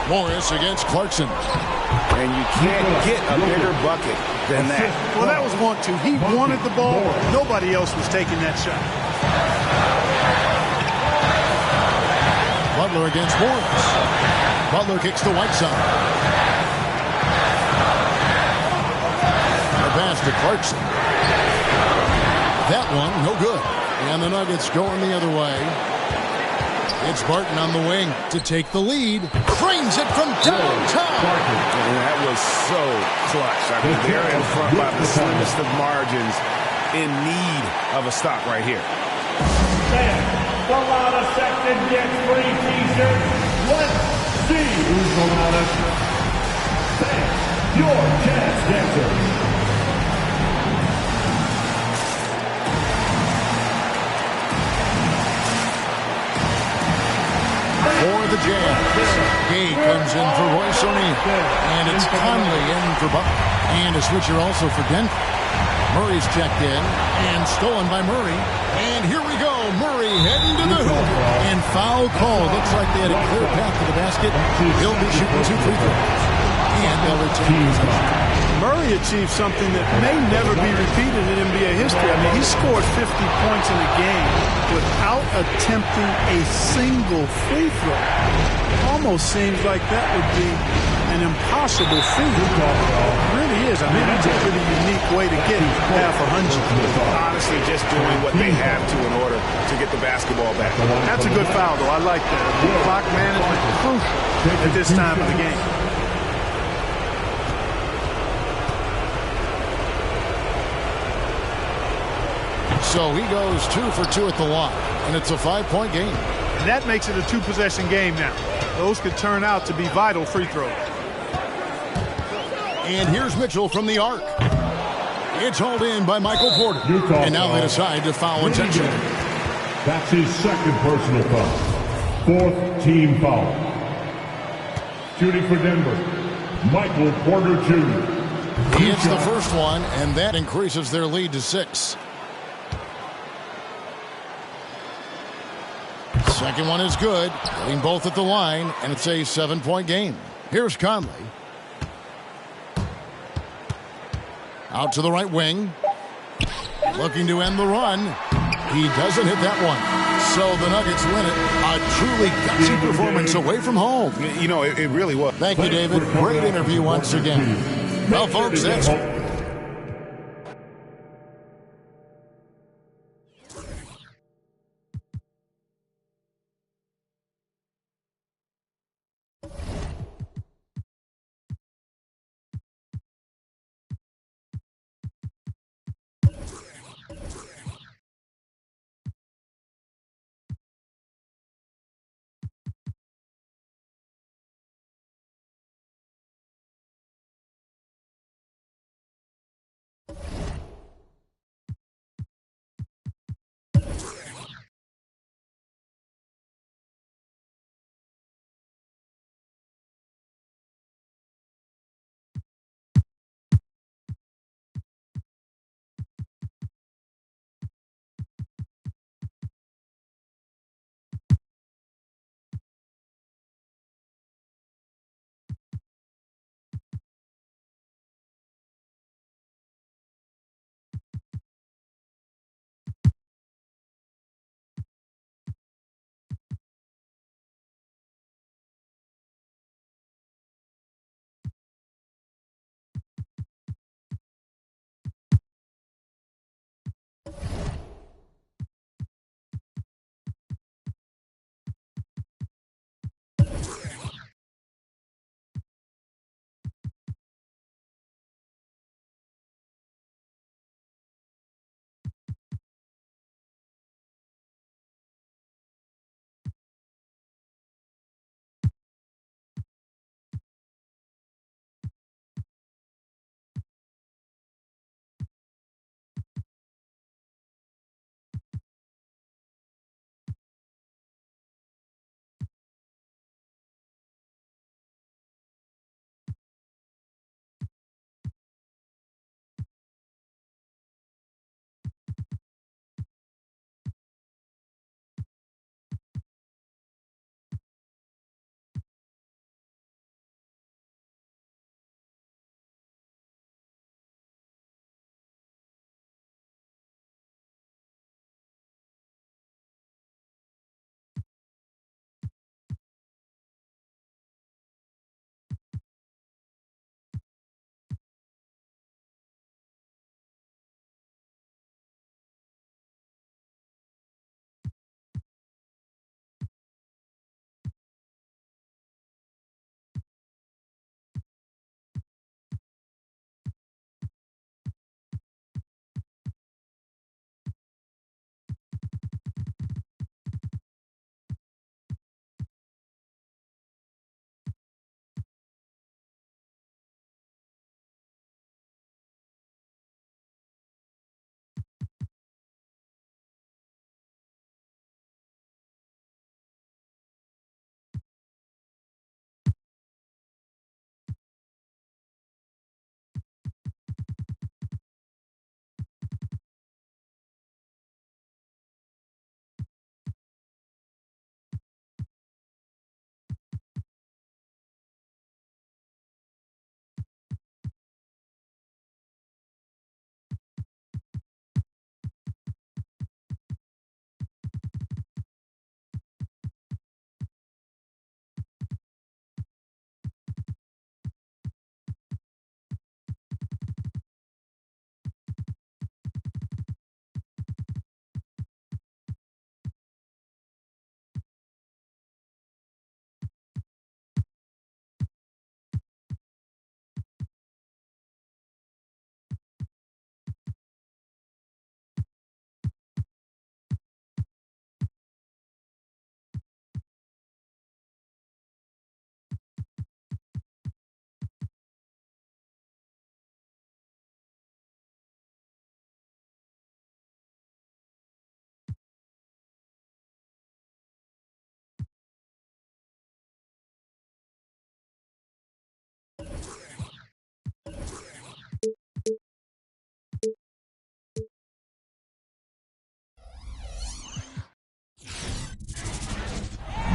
Morris against Clarkson. And you can't get a bigger bucket than that. Well, that was 1-2. He wanted the ball. Nobody else was taking that shot. Butler against Morris. Butler kicks to Whiteside. A pass to Clarkson. That one, no good. And the Nuggets going the other way. It's Barton on the wing to take the lead. Frames it from downtown. And that was so clutch. I mean, they're in front by the slimmest of margins, in need of a stop right here. And the loudest section gets free t-shirts. Let's see who's the loudest. Your chance dancer. For the Jazz, Gay comes in for Royce O'Neal. And it's Conley in for Butler. And a switcher also for Denver. Murray's checked in and stolen by Murray. And here we go. Murray heading to the hoop. And foul call. Looks like they had a clear path to the basket. He'll be shooting 2 free throws. And they'll retain possession. Murray achieved something that may never be repeated in NBA history. I mean, he scored 50 points in a game without attempting a single free throw. Almost seems like that would be an impossible feat. It really is. I mean, it's a pretty unique way to get half 100. Honestly, just doing what they have to in order to get the basketball back. That's a good foul, though. I like that. Clock management is crucial at this time of the game. So he goes 2 for 2 at the line, and it's a 5-point game. And that makes it a 2-possession game now. Those could turn out to be vital free throws. And here's Mitchell from the arc. It's hauled in by Michael Porter. And now they decide to foul intentionally. That's his second personal foul. Fourth team foul. Shooting for Denver, Michael Porter Jr. He hits the first one, and that increases their lead to 6. Second one is good, getting both at the line, and it's a 7-point game. Here's Conley. Out to the right wing. Looking to end the run. He doesn't hit that one. So the Nuggets win it. A truly gutsy performance away from home. You know, it really was. Thank you, David. Great interview once again. Well, folks, that's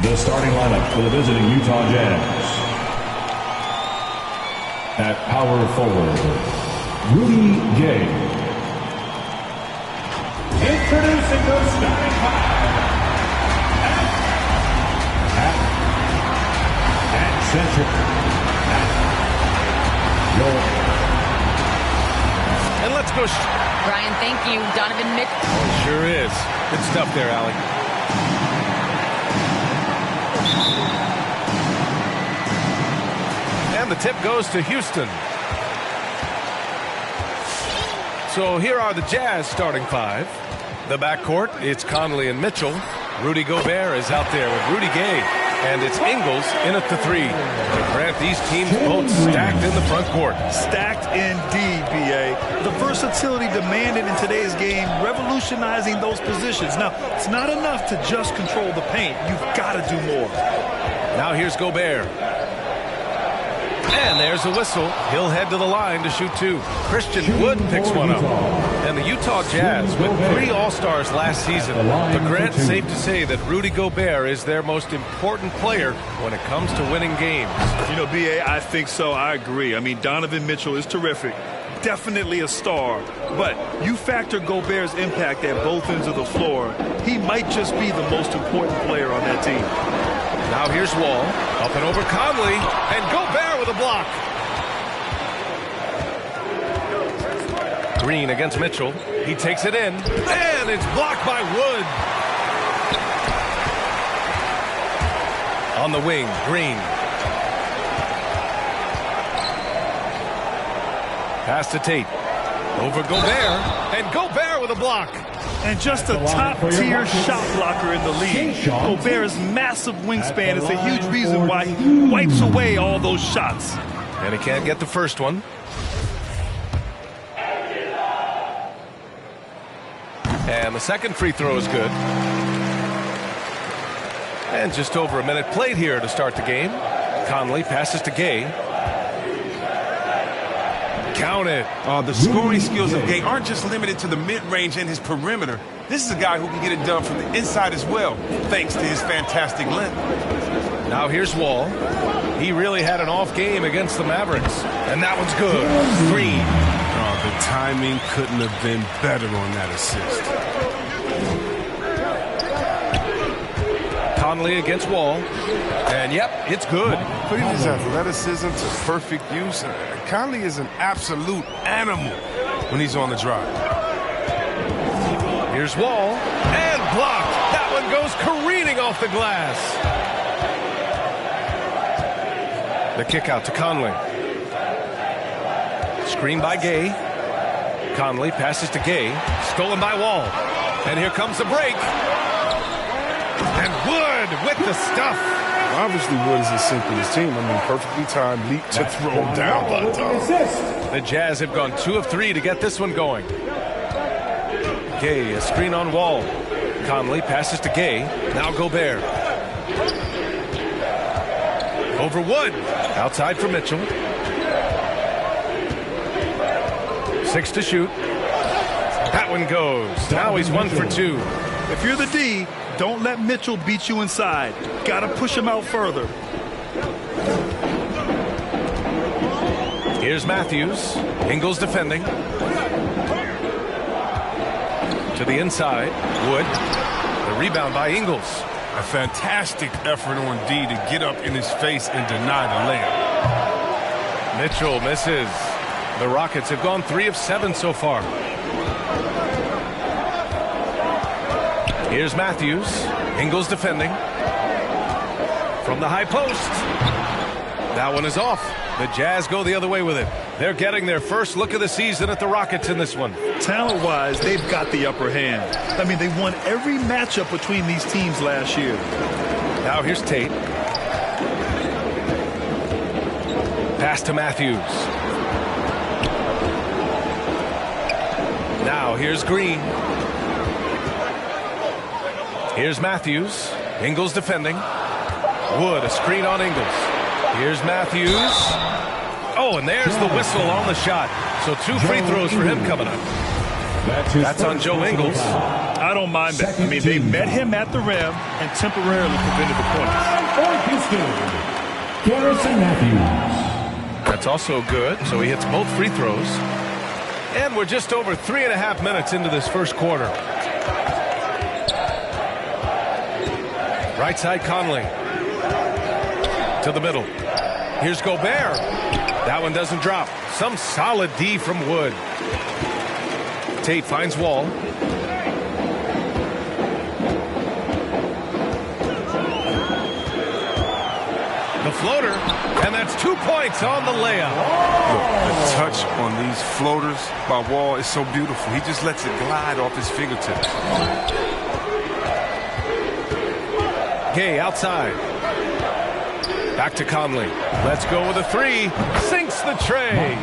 The starting lineup for the visiting Utah Jazz. At power forward, Rudy Gay. Introducing the starting five. At center. And let's go. Brian, thank you. Donovan Mitchell. Oh, sure is. Good stuff there, Allie. And the tip goes to Houston. So here are the Jazz starting five. The backcourt, it's Conley and Mitchell. Rudy Gobert is out there with Rudy Gay. And it's Ingles in at the three. Grant, these teams both stacked in the front court. Stacked indeed, B.A. The versatility demanded in today's game, revolutionizing those positions. Now, it's not enough to just control the paint. You've got to do more. Now here's Gobert. And there's a whistle. He'll head to the line to shoot two. Christian Wood picks one up. And the Utah Jazz with 3 All-Stars last season. But Grant, safe to say that Rudy Gobert is their most important player when it comes to winning games. You know, B.A., I think so. I agree. I mean, Donovan Mitchell is terrific. Definitely a star. But you factor Gobert's impact at both ends of the floor, he might just be the most important player on that team. Now here's Wall. Up and over Conley. And Gobert with a block. Green against Mitchell. He takes it in. And it's blocked by Wood. On the wing, Green. Pass to Tate. Over Gobert. And Gobert with a block. And just a top-tier shot blocker in the league. Gobert's massive wingspan is a huge reason why he wipes away all those shots. And he can't get the first one. And the second free throw is good. And just over a minute played here to start the game. Conley passes to Gay. Count it. The scoring skills of Gay aren't just limited to the mid-range and his perimeter. This is a guy who can get it done from the inside as well, thanks to his fantastic length. Now here's Wall. He really had an off game against the Mavericks. And that one's good. Green. Oh, the timing couldn't have been better on that assist. Conley against Wall. And yep, it's good. Putting his athleticism to perfect use, Conley is an absolute animal when he's on the drive. Here's Wall. And blocked. That one goes careening off the glass. The kick out to Conley. Screen by Gay. Conley passes to Gay. Stolen by Wall. And here comes the break. And Wood with the stuff. Obviously, Wood is a synchronous team. I mean, perfectly timed leap to throw down. The Jazz have gone 2 of 3 to get this one going. Gay, a screen on Wall. Conley passes to Gay. Now Gobert. Over Wood. Outside for Mitchell. 6 to shoot. That one goes. Now he's 1 for 2. If you're the D, don't let Mitchell beat you inside. Got to push him out further. Here's Matthews. Ingles defending. To the inside. Wood. The rebound by Ingles. A fantastic effort on D to get up in his face and deny the layup. Mitchell misses. The Rockets have gone 3 of 7 so far. Here's Matthews. Ingles defending. From the high post. That one is off. The Jazz go the other way with it. They're getting their first look of the season at the Rockets in this one. Talent-wise, they've got the upper hand. I mean, they won every matchup between these teams last year. Now here's Tate. Pass to Matthews. Now here's Green. Here's Matthews. Ingles defending. Wood, a screen on Ingles. Here's Matthews. Oh, and there's the whistle on the shot. So 2 free throws for him coming up. That's on Joe Ingles. I don't mind that. I mean, they met him at the rim and temporarily prevented the points. Garrison Matthews. That's also good, so he hits both free throws. And we're just over 3.5 minutes into this first quarter. Right side, Conley. To the middle. Here's Gobert. That one doesn't drop. Some solid D from Wood. Tate finds Wall. The floater, and that's 2 points on the layup. Look, the touch on these floaters by Wall is so beautiful. He just lets it glide off his fingertips. Gay outside. Back to Conley. Let's go with a three. Sinks the tray.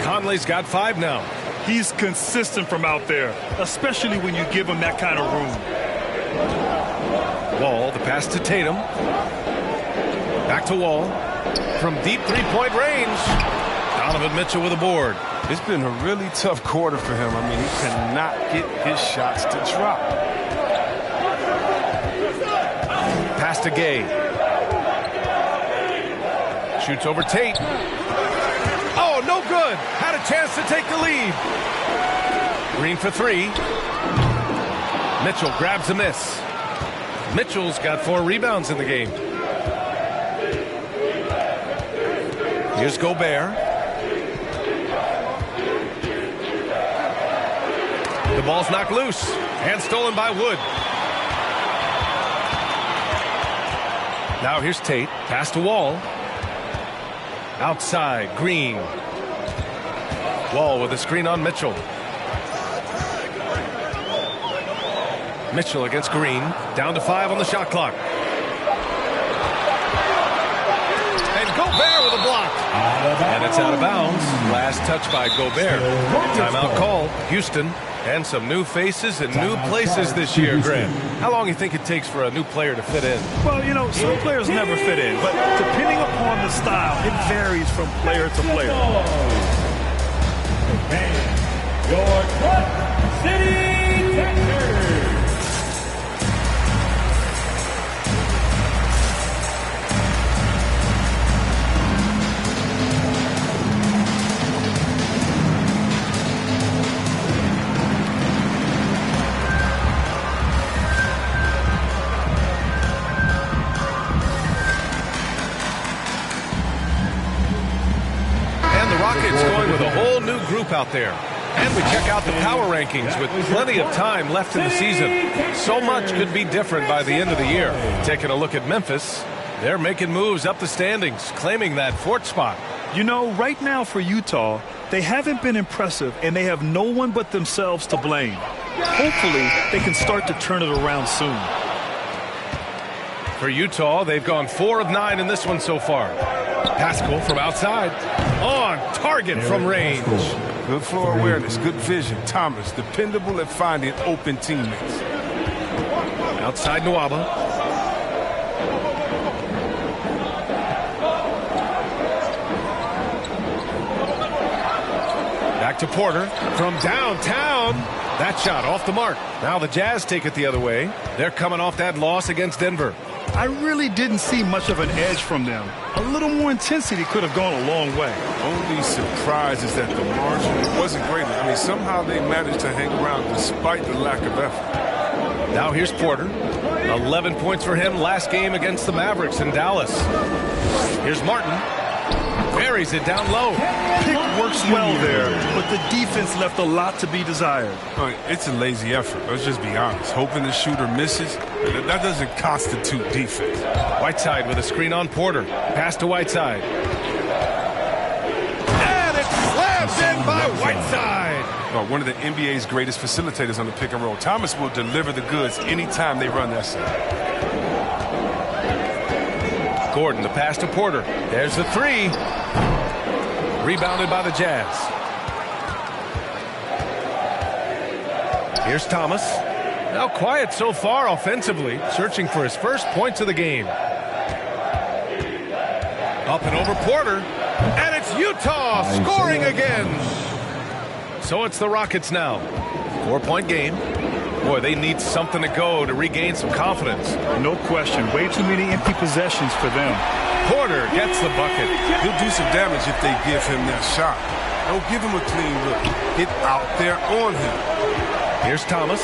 Conley's got 5 now. He's consistent from out there, especially when you give him that kind of room. Wall, the pass to Tatum. Back to Wall. From deep three-point range. Donovan Mitchell with a board. It's been a really tough quarter for him. I mean, he cannot get his shots to drop. Pass to Gay. Shoots over Tate. Oh, no good. Had a chance to take the lead. Green for 3. Mitchell grabs a miss. Mitchell's got 4 rebounds in the game. Here's Gobert. The ball's knocked loose and stolen by Wood. Now here's Tate. Pass to Wall. Outside, Green. Wall with a screen on Mitchell. Mitchell against Green. Down to 5 on the shot clock. And Gobert with a block. And it's out of bounds. Last touch by Gobert. Timeout call. Houston. And some new faces and new places this year, Grant. How long do you think it takes for a new player to fit in? Well, you know, some players never fit in, but depending upon the style, it varies from player to player. Your Clutch City Texans. Rockets going with a whole new group out there. And we check out the power rankings with plenty of time left in the season. So much could be different by the end of the year. Taking a look at Memphis, they're making moves up the standings, claiming that 4th spot. You know, right now for Utah, they haven't been impressive, and they have no one but themselves to blame. Hopefully, they can start to turn it around soon. For Utah, they've gone 4 of 9 in this one so far. Pascal from outside. On target from range. Good floor awareness, good vision. Thomas, dependable at finding open teammates. Outside Nwaba. Back to Porter from downtown. That shot off the mark. Now the Jazz take it the other way. They're coming off that loss against Denver. I really didn't see much of an edge from them. A little more intensity could have gone a long way. Only surprise is that the margin wasn't great. I mean, somehow they managed to hang around despite the lack of effort. Now here's Porter. 11 points for him last game against the Mavericks in Dallas. Here's Martin. Buries it down low. Pick works well there, but the defense left a lot to be desired. It's a lazy effort. Let's just be honest. Hoping the shooter misses, that doesn't constitute defense. Whiteside with a screen on Porter. Pass to Whiteside. And it's slammed in by Whiteside. One of the NBA's greatest facilitators on the pick and roll. Thomas will deliver the goods anytime they run that side. Gordon, the pass to Porter. There's the 3. Rebounded by the Jazz. Here's Thomas. Now quiet so far offensively, searching for his first points of the game. Up and over Porter. And it's Utah scoring again. So it's the Rockets now. 4-point game. Boy, they need something to go to regain some confidence. No question. Way too many empty possessions for them. Porter gets the bucket. He'll do some damage if they give him that shot. Don't give him a clean look. Get out there on him. Here's Thomas.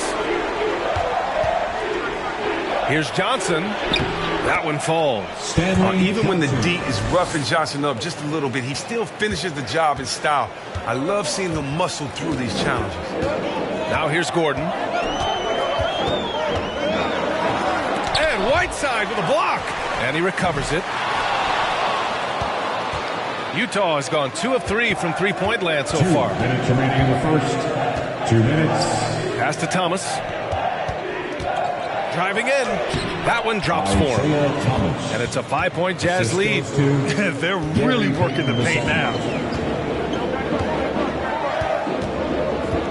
Here's Johnson. That one falls. Even when the D is roughing Johnson up just a little bit, he still finishes the job in style. I love seeing him muscle through these challenges. Now here's Gordon. And Whiteside with a block. And he recovers it. Utah has gone 2 of 3 from three-point land so far. 2 minutes remaining in the first. 2 minutes. Pass to Thomas. Driving in. That one drops for him. And it's a 5-point Jazz lead. They're really working the paint now.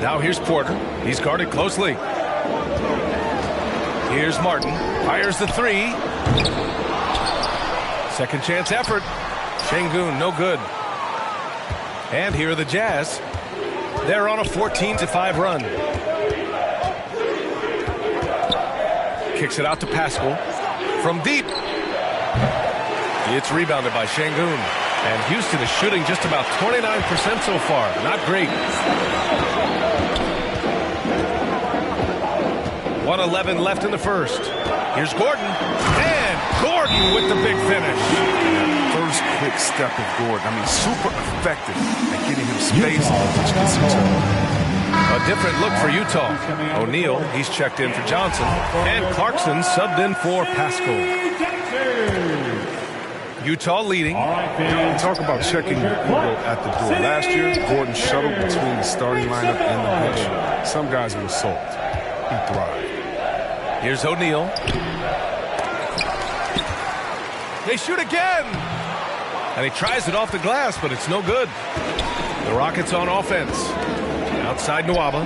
Now here's Porter. He's guarded closely. Here's Martin. Fires the 3. Second chance effort. Şengün, no good. And here are the Jazz. They're on a 14-5 run. Kicks it out to Pascal. From deep. It's rebounded by Şengün. And Houston is shooting just about 29% so far. Not great. 1:11 left in the first. Here's Gordon. And Gordon with the big finish. First quick step of Gordon. I mean, super effective at getting him space, which gets him to. A different look for Utah. O'Neal, he's checked in for Johnson. And Clarkson subbed in for Pascal. Utah leading. Talk about checking your ego at the door. Last year, Gordon shuttled between the starting lineup and the bench. Some guys were sold. He thrived. Here's O'Neal. They shoot again. And he tries it off the glass, but it's no good. The Rockets on offense. Outside Nwaba.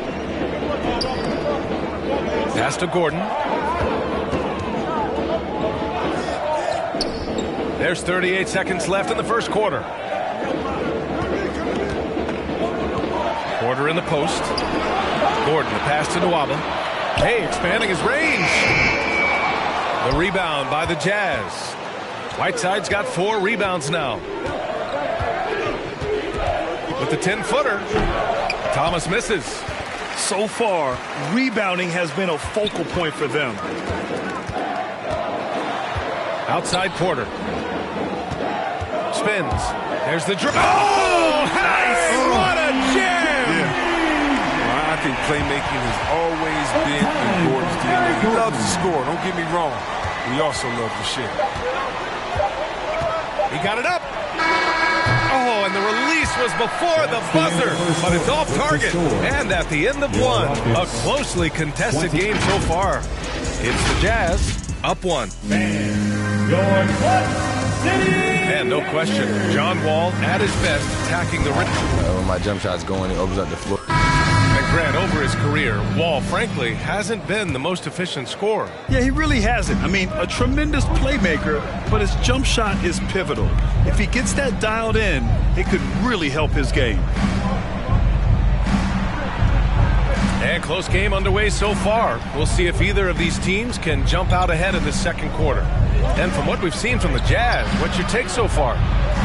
Pass to Gordon. There's 38 seconds left in the first quarter. Porter in the post. Gordon, the pass to Nwaba. Hey, expanding his range. The rebound by the Jazz. Whiteside's got 4 rebounds now. With the 10-footer, Thomas misses. So far, rebounding has been a focal point for them. Outside Porter. Spins. There's the dribble. Oh, nice! What a jam! Yeah. Well, I think playmaking has always been in Gordon's DNA. He loves to score, don't get me wrong. We also love to share. He got it up. Oh, and the release was before the buzzer, but it's off target. And at the end of one, a closely contested game so far. It's the Jazz up 1. And no question, John Wall at his best attacking the rim. When my jump shot's going, it opens up the floor. And Grant, over his career, Wall, frankly, hasn't been the most efficient scorer. Yeah, he really hasn't. I mean, a tremendous playmaker, but his jump shot is pivotal. If he gets that dialed in, it could really help his game. And close game underway so far. We'll see if either of these teams can jump out ahead in the second quarter. And from what we've seen from the Jazz, what's your take so far?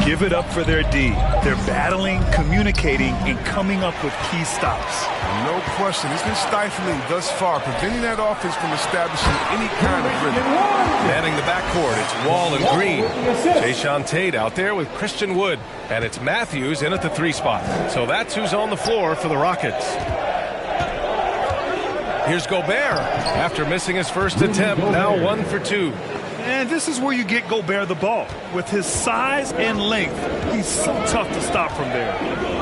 Give it up for their D. They're battling, communicating, and coming up with key stops. No question. It's been stifling thus far, preventing that offense from establishing any kind of rhythm. Manning the backcourt, it's Wall and Green. Jayshawn Tate out there with Christian Wood. And it's Matthews in at the 3 spot. So that's who's on the floor for the Rockets. Here's Gobert. After missing his first attempt, now 1 for 2. And this is where you get Gobert the ball. With his size and length, he's so tough to stop from there.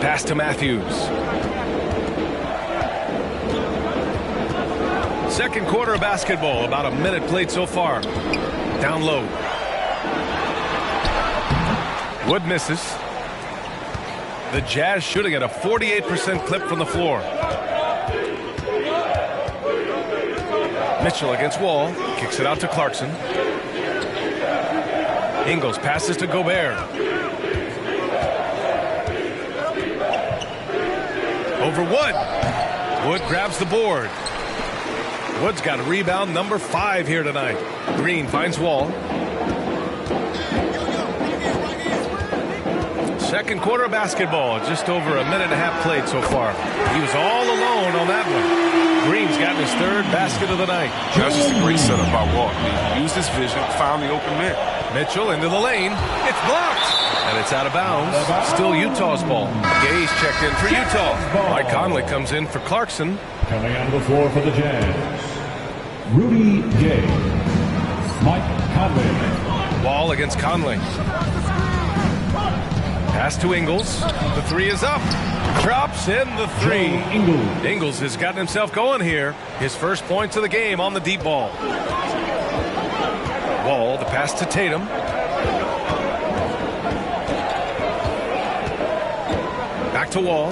Pass to Matthews. Second quarter of basketball, about a minute played so far. Down low. Wood misses. The Jazz shooting at a 48% clip from the floor. Mitchell against Wall. Kicks it out to Clarkson. Ingles passes to Gobert. Over Wood. Wood grabs the board. Wood's got rebound number 5 here tonight. Green finds Wall. Second quarter basketball, just over a minute and a half played so far. He was all alone on that one. Green's gotten his 3rd basket of the night. That's just a great setup by Wall. He used his vision, found the open man. Mitchell into the lane. It's blocked. And it's out of bounds. Still Utah's ball. Gay's checked in for Utah. Mike Conley comes in for Clarkson. Coming on the floor for the Jazz, Rudy Gay. Mike Conley. Wall against Conley. Pass to Ingles. The 3 is up. Drops in the 3. Ingles has gotten himself going here. His first points of the game on the deep ball. Wall, the pass to Tatum. Back to Wall.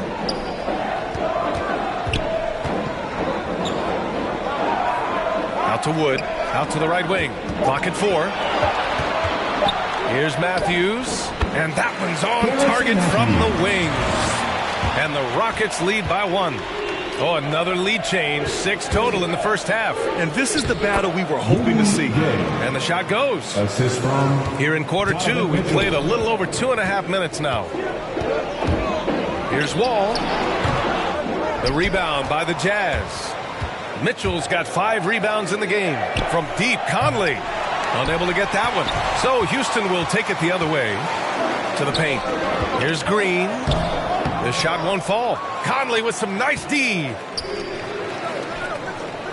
Out to Wood. Out to the right wing. Clock at 4. Here's Matthews. And that one's on target from the wings. And the Rockets lead by 1. Oh, another lead change. 6 total in the first half. And this is the battle we were hoping to see. And the shot goes. Here in quarter 2, we played a little over 2.5 minutes now. Here's Wall. The rebound by the Jazz. Mitchell's got 5 rebounds in the game. From deep, Conley unable to get that one. So Houston will take it the other way to the paint. Here's Green. The shot won't fall. Conley with some nice D.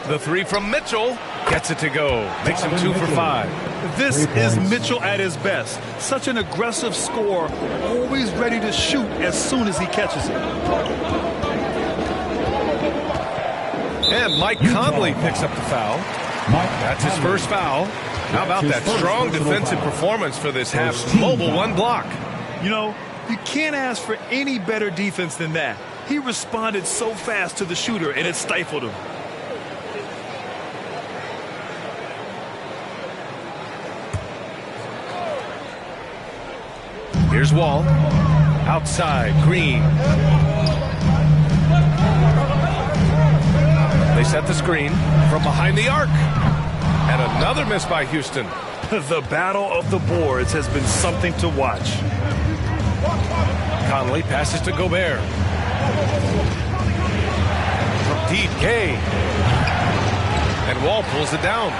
The 3 from Mitchell gets it to go. Makes him 2 for 5. This is Mitchell at his best. Such an aggressive scorer, always ready to shoot as soon as he catches it. And Mike Conley picks up the foul. That's his first foul. How about that strong defensive performance for this half's mobile 1 block? You know, you can't ask for any better defense than that. He responded so fast to the shooter, and it stifled him. Here's Wall. Outside, Green. They set the screen from behind the arc. And another miss by Houston. The battle of the boards has been something to watch. Conley passes to Gobert. From deep, Gay. And Wall pulls it down.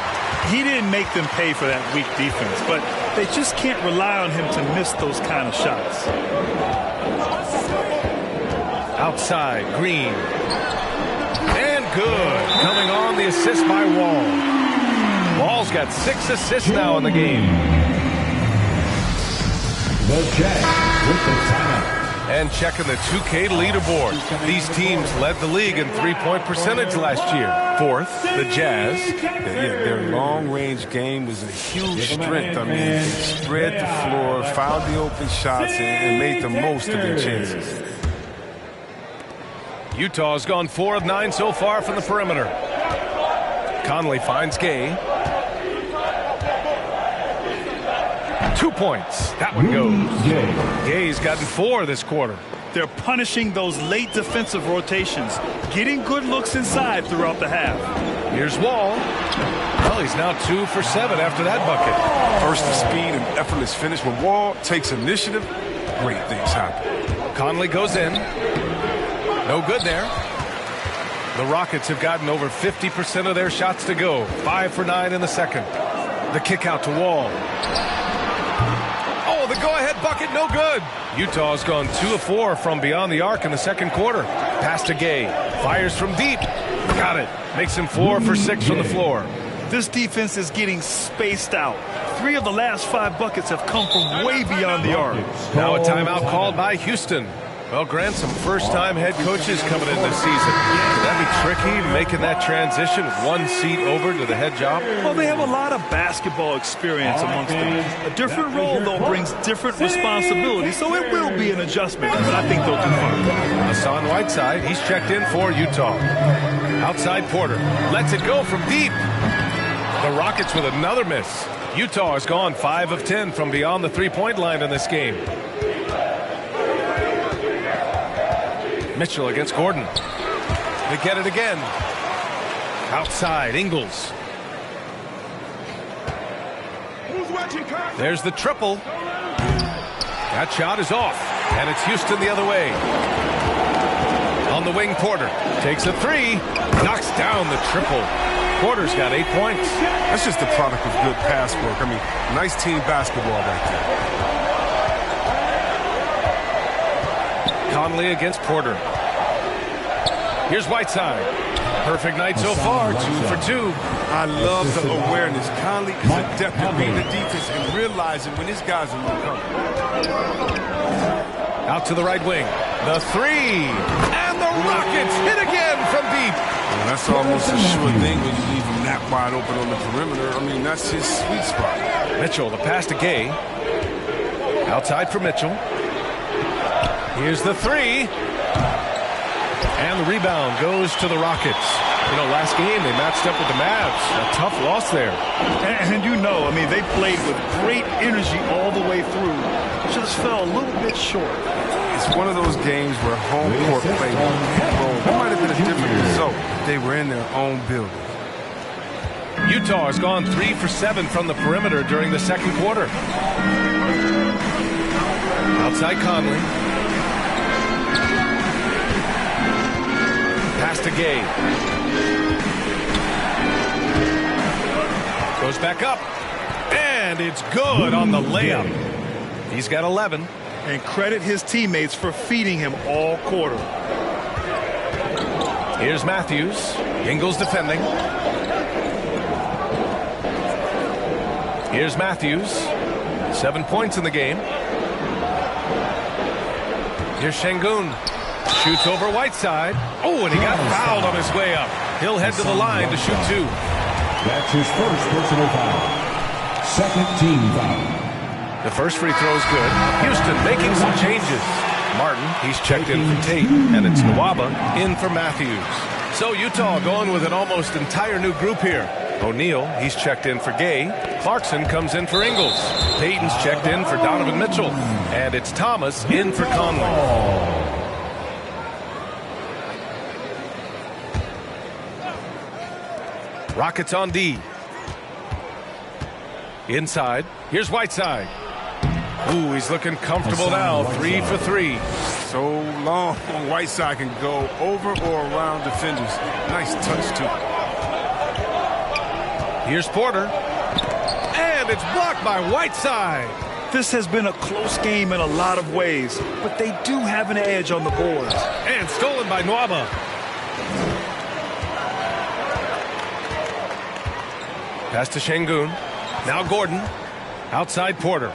He didn't make them pay for that weak defense, but they just can't rely on him to miss those kind of shots. Outside, Green. And good. Coming on the assist by Wall. Wall's got 6 assists now in the game. The Jazz with the timeout. And checking the 2K leaderboard. These teams led the league in three-point percentage last year. 4th, the Jazz. Their long-range game was a huge strength. I mean, they spread the floor, found the open shots, and made the most of their chances. Utah's gone 4 of 9 so far from the perimeter. Conley finds Gay. 2 points. That one goes. Gay's gotten 4 this quarter. They're punishing those late defensive rotations, getting good looks inside throughout the half. Here's Wall. Well, he's now 2 for 7 after that bucket. Burst of speed and effortless finish. When Wall takes initiative, great things happen. Conley goes in. No good there. The Rockets have gotten over 50% of their shots to go. 5 for 9 in the second. The kick out to Wall. Oh, the go-ahead bucket, no good. Utah's gone 2 of 4 from beyond the arc in the second quarter. Pass to Gay. Fires from deep. Got it. Makes him 4 for 6 from the floor. This defense is getting spaced out. 3 of the last 5 buckets have come from way beyond the arc. Now a timeout called by Houston. Well, Grant, some first-time head coaches coming in this season. Could that be tricky, making that transition 1 seat over to the head job? Well, they have a lot of basketball experience amongst them. A different role, though, brings different responsibilities, so it will be an adjustment, but I think they'll do fine. Hassan Whiteside, he's checked in for Utah. Outside Porter, lets it go from deep. The Rockets with another miss. Utah has gone 5 of 10 from beyond the three-point line in this game. Mitchell against Gordon. They get it again. Outside, Ingles. There's the triple. That shot is off, and it's Houston the other way. On the wing, Porter takes a three, knocks down the triple. Porter's got 8 points. That's just the product of good pass work. I mean, nice team basketball right there. Conley against Porter. Here's Whiteside. Perfect night so far, 2 for 2. I love the awareness. Conley is adept at reading the defense and realizing when his guys are low cover. Out to the right wing. The three. And the Rockets hit again from deep. Well, that's almost a sure thing when you leave him that wide open on the perimeter. I mean, that's his sweet spot. Mitchell, the pass to Gay. Outside for Mitchell. Here's the three. And the rebound goes to the Rockets. You know, last game they matched up with the Mavs. A tough loss there. And you know, I mean, they played with great energy all the way through. Just fell a little bit short. It's one of those games where home court played a big role. It might have been a different result if they were in their own building. Utah has gone 3 for 7 from the perimeter during the second quarter. Outside Conley. Pass to Gay. Goes back up. And it's good on the layup. He's got 11. And credit his teammates for feeding him all quarter. Here's Matthews. Ingles defending. Here's Matthews. 7 points in the game. Here's Şengün. Shoots over Whiteside. Oh, and he got fouled on his way up. He'll head to the line to shoot 2. That's his first personal foul. Second team foul. The first free throw is good. Houston making some changes. Martin, he's checked in for Tate, and it's Nwaba in for Matthews. So Utah going with an almost entire new group here. O'Neal, he's checked in for Gay. Clarkson comes in for Ingles. Payton's checked in for Donovan Mitchell. And it's Thomas in for Conley. Rockets on D. Inside. Here's Whiteside. Ooh, he's looking comfortable now. 3 for 3. So long, Whiteside can go over or around defenders. Nice touch, too. Here's Porter. And it's blocked by Whiteside. This has been a close game in a lot of ways, but they do have an edge on the boards. And stolen by Nwaba. Pass to Şengün. Now Gordon. Outside Porter.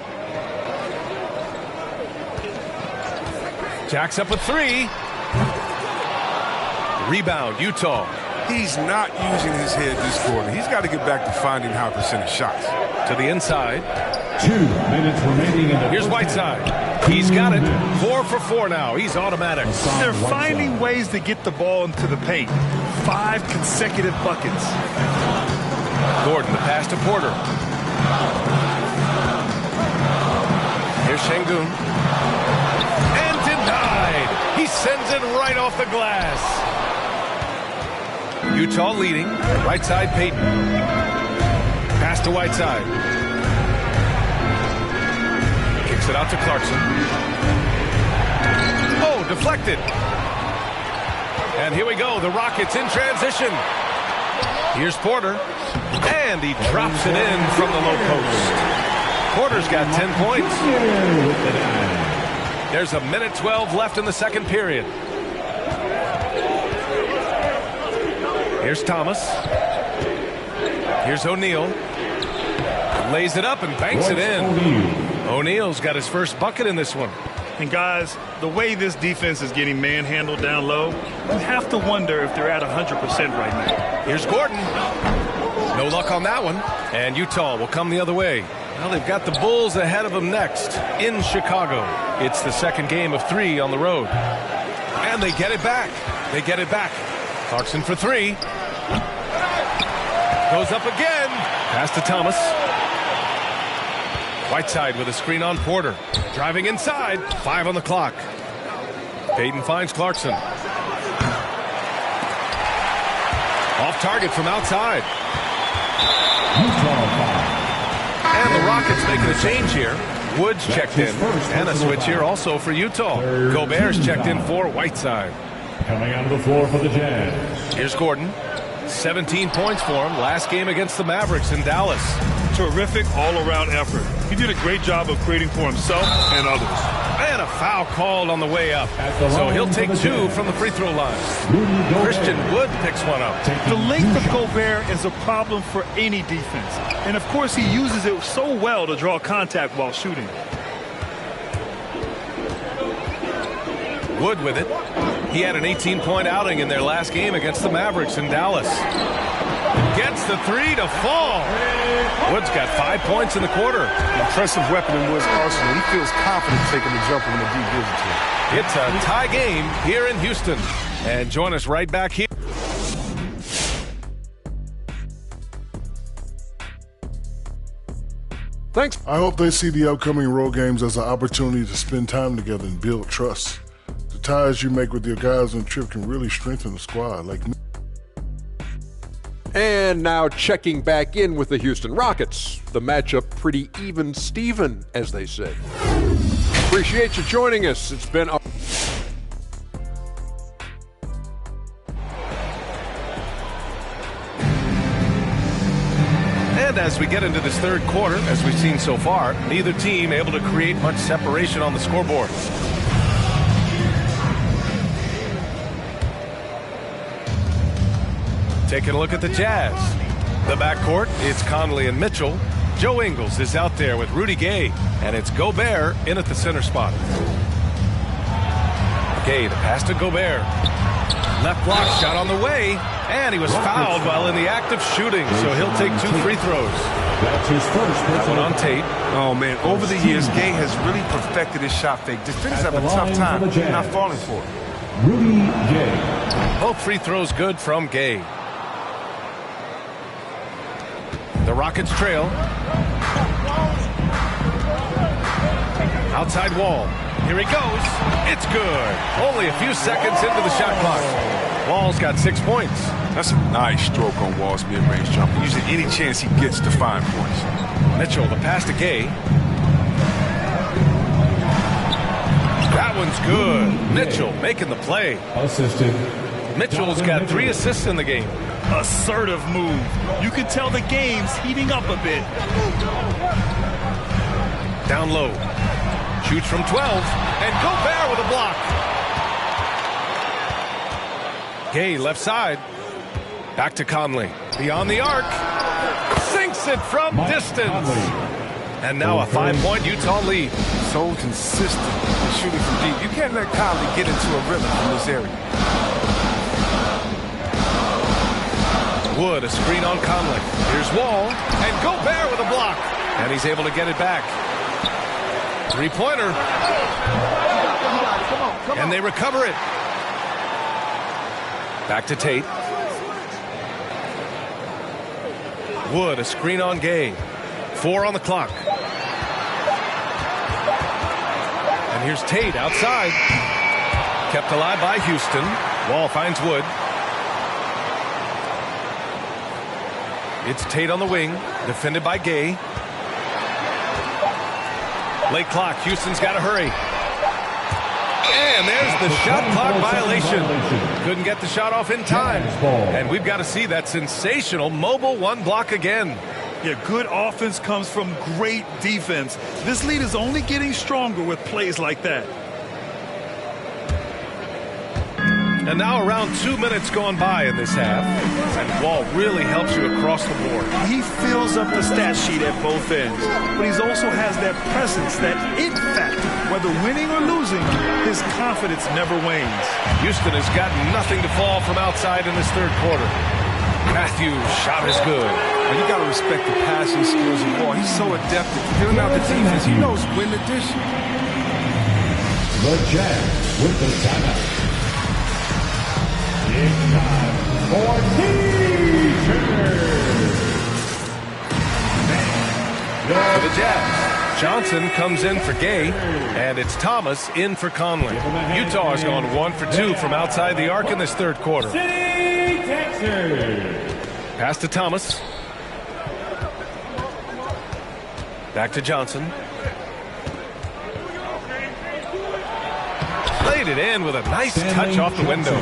Jacks up a 3. Rebound, Utah. He's not using his head this quarter. He's got to get back to finding high percentage shots. To the inside. 2 minutes remaining in the Here's Whiteside. He's got it. 4 for 4 now. He's automatic. They're finding ways to get the ball into the paint. 5 consecutive buckets. Gordon, the pass to Porter. Here's Şengün. And denied. He sends it right off the glass. Utah leading. Right side, Payton. Pass to Whiteside. Kicks it out to Clarkson. Oh, deflected. And here we go. The Rockets in transition. Here's Porter. And he drops it in from the low post. Porter's got 10 points. There's a minute 12 left in the second period. Here's Thomas. Here's O'Neal. Lays it up and banks it in. O'Neal's got his first bucket in this one. And guys, the way this defense is getting manhandled down low, you have to wonder if they're at 100% right now. Here's Gordon. No luck on that one. And Utah will come the other way. Well, they've got the Bulls ahead of them next in Chicago. It's the second game of 3 on the road. And they get it back. They get it back. Clarkson for 3. Goes up again. Pass to Thomas. Whiteside with a screen on Porter. Driving inside. 5 on the clock. Payton finds Clarkson. Off target from outside. And the Rockets making a change here. Woods checked in. And a switch here also for Utah. Gobert's checked in for Whiteside. Coming onto the floor for the Jazz. Here's Gordon. 17 points for him last game against the Mavericks in Dallas. Terrific all-around effort. He did a great job of creating for himself and others. And a foul called on the way up. So he'll take 2 from the free throw line. Christian Wood picks one up. The length of Gobert is a problem for any defense. And, of course, he uses it so well to draw contact while shooting. Wood with it. He had an 18-point outing in their last game against the Mavericks in Dallas. Gets the 3 to fall. Wood's got 5 points in the quarter. Impressive weapon in Wood's arsenal. He feels confident taking the jumper when the deep gives it to him. It's a tie game here in Houston. And join us right back here. Thanks. I hope they see the upcoming road games as an opportunity to spend time together and build trust. The ties you make with your guys on the trip can really strengthen the squad. And now checking back in with the Houston Rockets. The matchup pretty even Steven, as they say. Appreciate you joining us. It's been a... And as we get into this third quarter, as we've seen so far, neither team able to create much separation on the scoreboard. Taking a look at the Jazz. The backcourt, it's Conley and Mitchell. Joe Ingles is out there with Rudy Gay, and it's Gobert in at the center spot. Gay, the pass to Gobert. Left block shot on the way, and he was fouled while in the act of shooting, so he'll take 2 free throws. That's his first. That one on Tate. Oh, man, over the years, Gay has really perfected his shot fake. Defenders have a tough time not falling for it. Rudy Gay. Both free throws good from Gay. The Rockets trail. Outside wall. Here he goes. It's good. Only a few seconds into the shot clock. Wall's got 6 points. That's a nice stroke on Wall's mid-range jumper, using any chance he gets to find points. Mitchell, the pass to Gay. That one's good. Mitchell making the play. Assisted. Mitchell's got 3 assists in the game. Assertive move. You can tell the game's heating up a bit. Down low. Shoots from 12. And Gobert with a block. Gay left side. Back to Conley. Beyond the arc. Sinks it from distance. And now a 5-point Utah lead. So consistent in shooting from deep. You can't let Conley get into a rhythm from this area. Wood, a screen on Conley. Here's Wall, and Gobert with a block. And he's able to get it back. 3-pointer. And they recover it. Back to Tate. Wood, a screen on Gay. 4 on the clock. And here's Tate outside. Kept alive by Houston. Wall finds Wood. It's Tate on the wing, defended by Gay. Late clock, Houston's got to hurry. And there's the shot clock violation. Couldn't get the shot off in time. And we've got to see that sensational mobile 1 block again. Yeah, good offense comes from great defense. This lead is only getting stronger with plays like that. And now around 2 minutes gone by in this half. And Wall really helps you across the board. He fills up the stat sheet at both ends. But he also has that presence, that it factor. Whether winning or losing, his confidence never wanes. Houston has got nothing to fall from outside in this third quarter. Matthews' shot is good. And you got to respect the passing skills of Wall. He's so adept at filling out the defense. He knows when to dish. The Jazz with the timeout. It's time for For the Jazz, Johnson comes in for Gay, and it's Thomas in for Conley. Utah has gone 1 for 2 from outside the arc in this third quarter. Pass to Thomas. Back to Johnson. Laid it in with a nice touch off the window.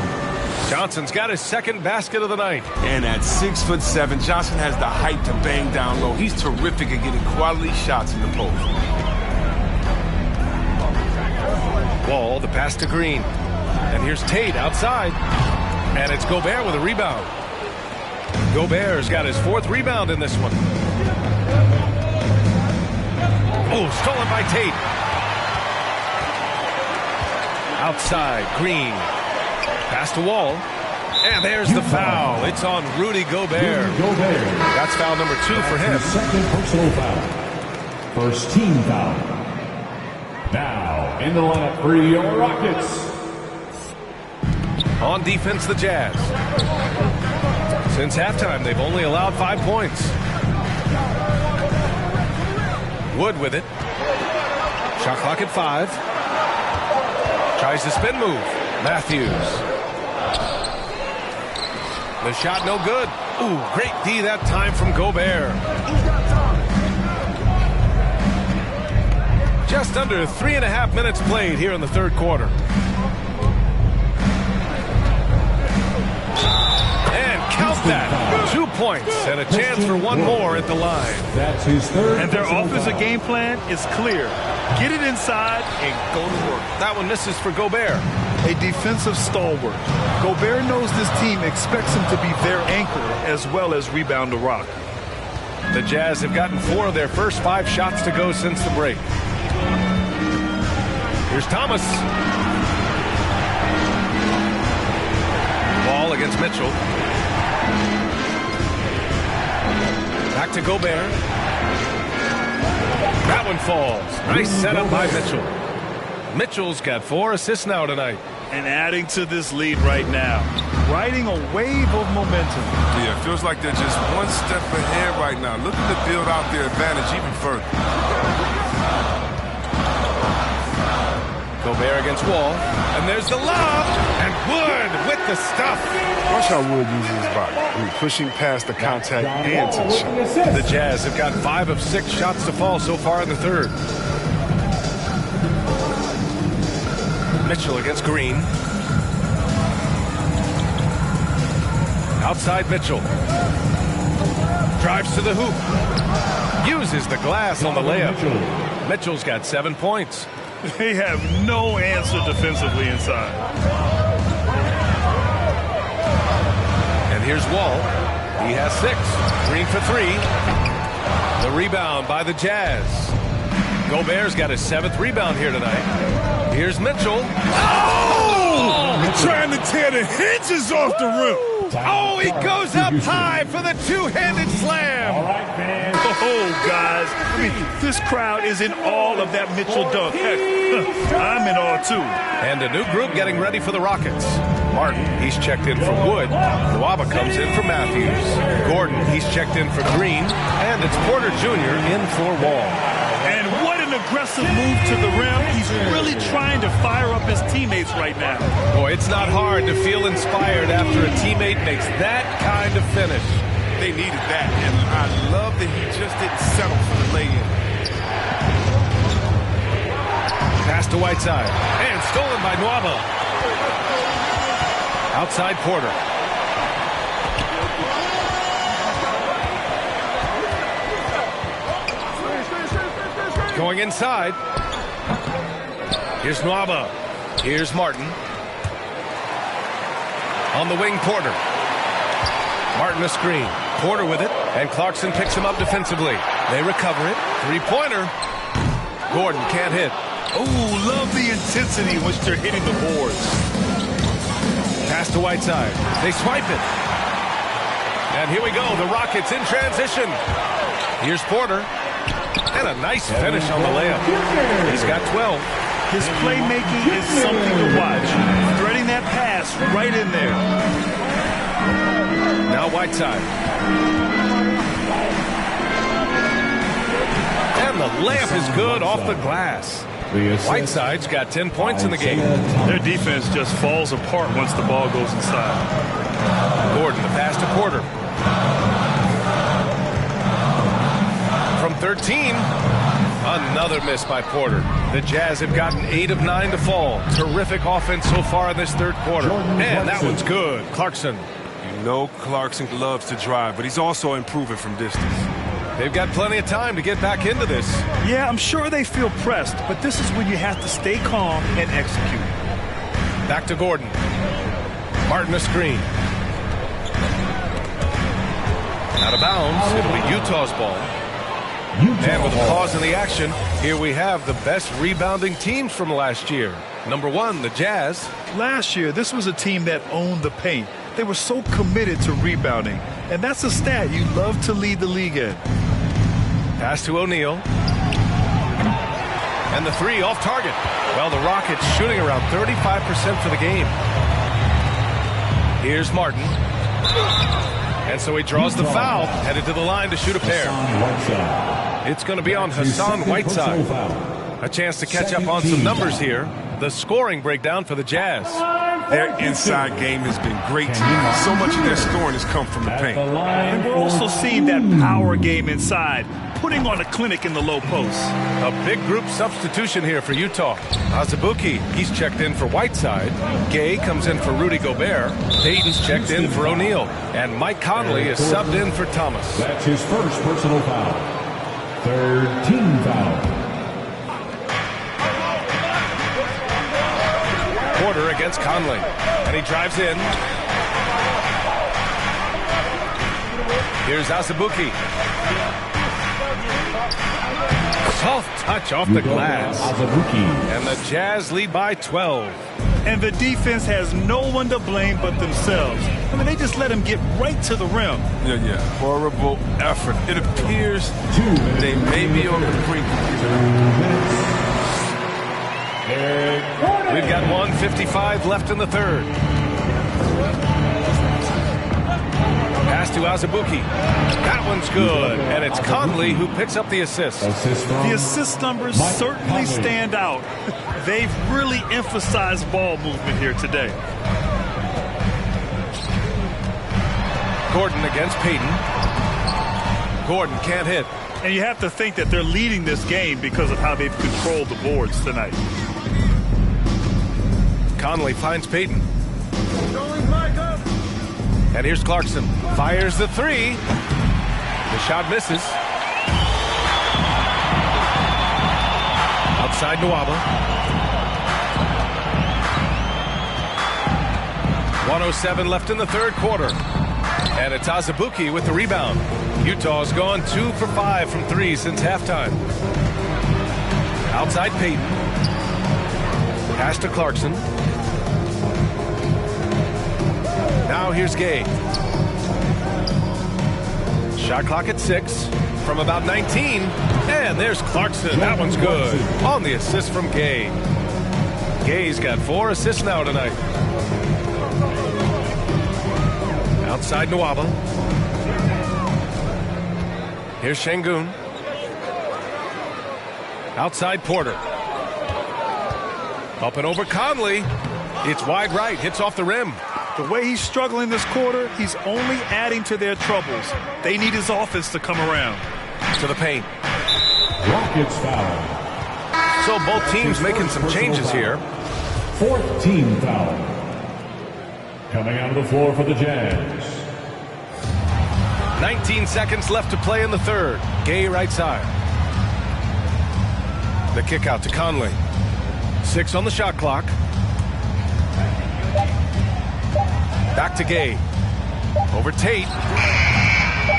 Johnson's got his second basket of the night. And at 6'7", Johnson has the height to bang down low. He's terrific at getting quality shots in the post. Wall, the pass to Green. And here's Tate outside. And it's Gobert with a rebound. Gobert's got his 4th rebound in this one. Oh, stolen by Tate. Outside, Green. Pass to Wall. And there's the foul. It's on Rudy Gobert. That's foul number 2 for him. Second personal foul. First team foul. Now in the lineup for your Rockets. On defense, the Jazz. Since halftime, they've only allowed 5 points. Wood with it. Shot clock at 5. Tries the spin move. Matthews. The shot no good. Ooh, great D that time from Gobert. Just under 3.5 minutes played here in the 3rd quarter. And count that. 2 points and a chance for one more at the line. That's his 3rd. And their offensive game plan is clear. Get it inside and go to work. That one misses for Gobert. A defensive stalwart. Gobert knows this team expects him to be their anchor as well as rebound the rock. The Jazz have gotten 4 of their first 5 shots to go since the break. Here's Thomas. Ball against Mitchell. Back to Gobert. That one falls. Nice setup by Mitchell. Mitchell's got 4 assists now tonight. And adding to this lead right now. Riding a wave of momentum. Yeah, it feels like they're just one step ahead right now. Looking to build out their advantage even further. Gobert against Wall. And there's the lob. And Wood with the stuff. Watch how Wood uses his body. I mean, pushing past the contact and to the shot. The Jazz have got 5 of 6 shots to fall so far in the 3rd. Mitchell against Green. Outside Mitchell. Drives to the hoop. Uses the glass on the layup. Mitchell's got 7 points. They have no answer defensively inside. And here's Wall. He has 6. Green for 3. The rebound by the Jazz. Gobert's got his 7th rebound here tonight. Here's Mitchell. Oh! Trying to tear the hinges off the rim. Oh, he goes up high for the 2-handed slam. All right, fans. Oh, guys. I mean, this crowd is in awe of that Mitchell dunk. Heck, I'm in awe, too. And a new group getting ready for the Rockets. Martin, he's checked in for Wood. Nwaba comes in for Matthews. Gordon, he's checked in for Green. And it's Porter Jr. in for Wall. And what an aggressive move to the rim. He's really trying to fire up his teammates right now. Boy, it's not hard to feel inspired after a teammate makes that kind of finish. They needed that, and I love that he just didn't settle for the lay-in. Pass to Whiteside. And stolen by Nwaba. Outside Porter. Going inside. Here's Nwaba. Here's Martin. On the wing, Porter. Martin a screen. Porter with it. And Clarkson picks him up defensively. They recover it. 3-pointer. Gordon can't hit. Oh, love the intensity in which they're hitting the boards. Pass to Whiteside. They swipe it. And here we go. The Rockets in transition. Here's Porter. And a nice finish on the layup. He's got 12. His playmaking is something to watch. Threading that pass right in there. Now Whiteside. And the layup is good off the glass. Whiteside's got 10 points in the game. Their defense just falls apart once the ball goes inside. Gordon, the pass to Porter. From 13, another miss by Porter. The Jazz have gotten 8 of 9 to fall. Terrific offense so far in this third quarter. And that one's good. Clarkson. You know Clarkson loves to drive, but he's also improving from distance. They've got plenty of time to get back into this. Yeah, I'm sure they feel pressed, but this is when you have to stay calm and execute. Back to Gordon. Martin a screen. Out of bounds. It'll be Utah's ball. And with a pause in the action, here we have the best rebounding teams from last year. Number 1, the Jazz. Last year, this was a team that owned the paint. They were so committed to rebounding. And that's a stat you love to lead the league in. Pass to O'Neal. And the 3 off target. Well, the Rockets shooting around 35% for the game. Here's Martin. And so he draws the foul, headed to the line to shoot a pair. It's going to be on Hassan Whiteside. A chance to catch up on some numbers here. The scoring breakdown for the Jazz. Their inside game has been great tonight. So much of their scoring has come from the paint. And we're also seeing that power game inside, putting on a clinic in the low post. A big group substitution here for Utah. Azubuike, he's checked in for Whiteside. Gay comes in for Rudy Gobert. Payton's checked in for O'Neal. And Mike Conley is subbed in for Thomas. That's his first personal foul. Third team foul. Porter against Conley. And he drives in. Here's Azubuike. Soft touch off the glass. And the Jazz lead by 12. And the defense has no one to blame but themselves. I mean, they just let him get right to the rim. Yeah. Horrible effort. It appears they may be on the brink. We've got 1:55 left in the third. Pass to Azubuike. That one's good. And it's Conley who picks up the assist. The assist numbers certainly stand out. They've really emphasized ball movement here today. Gordon against Payton. Gordon can't hit. And you have to think that they're leading this game because of how they've controlled the boards tonight. Conley finds Payton. And here's Clarkson. Fires the 3. The shot misses. Outside Nwaba. 1:07 left in the third quarter. And it's Azubuike with the rebound. Utah's gone 2 for 5 from 3 since halftime. Outside Payton. Pass to Clarkson. Now here's Gay. Shot clock at 6 from about 19. And there's Clarkson. That one's good. On the assist from Gay. Gay's got 4 assists now tonight. Outside Nwaba. Here's Şengün. Outside Porter. Up and over Conley. It's wide right. Hits off the rim. The way he's struggling this quarter, he's only adding to their troubles. They need his offense to come around. To the paint. Rockets foul. So both teams making some changes here. Fourth team foul. Coming out of the floor for the Jazz. 19 seconds left to play in the third. Gay right side. The kick out to Conley. 6 on the shot clock. Back to Gay. Over Tate.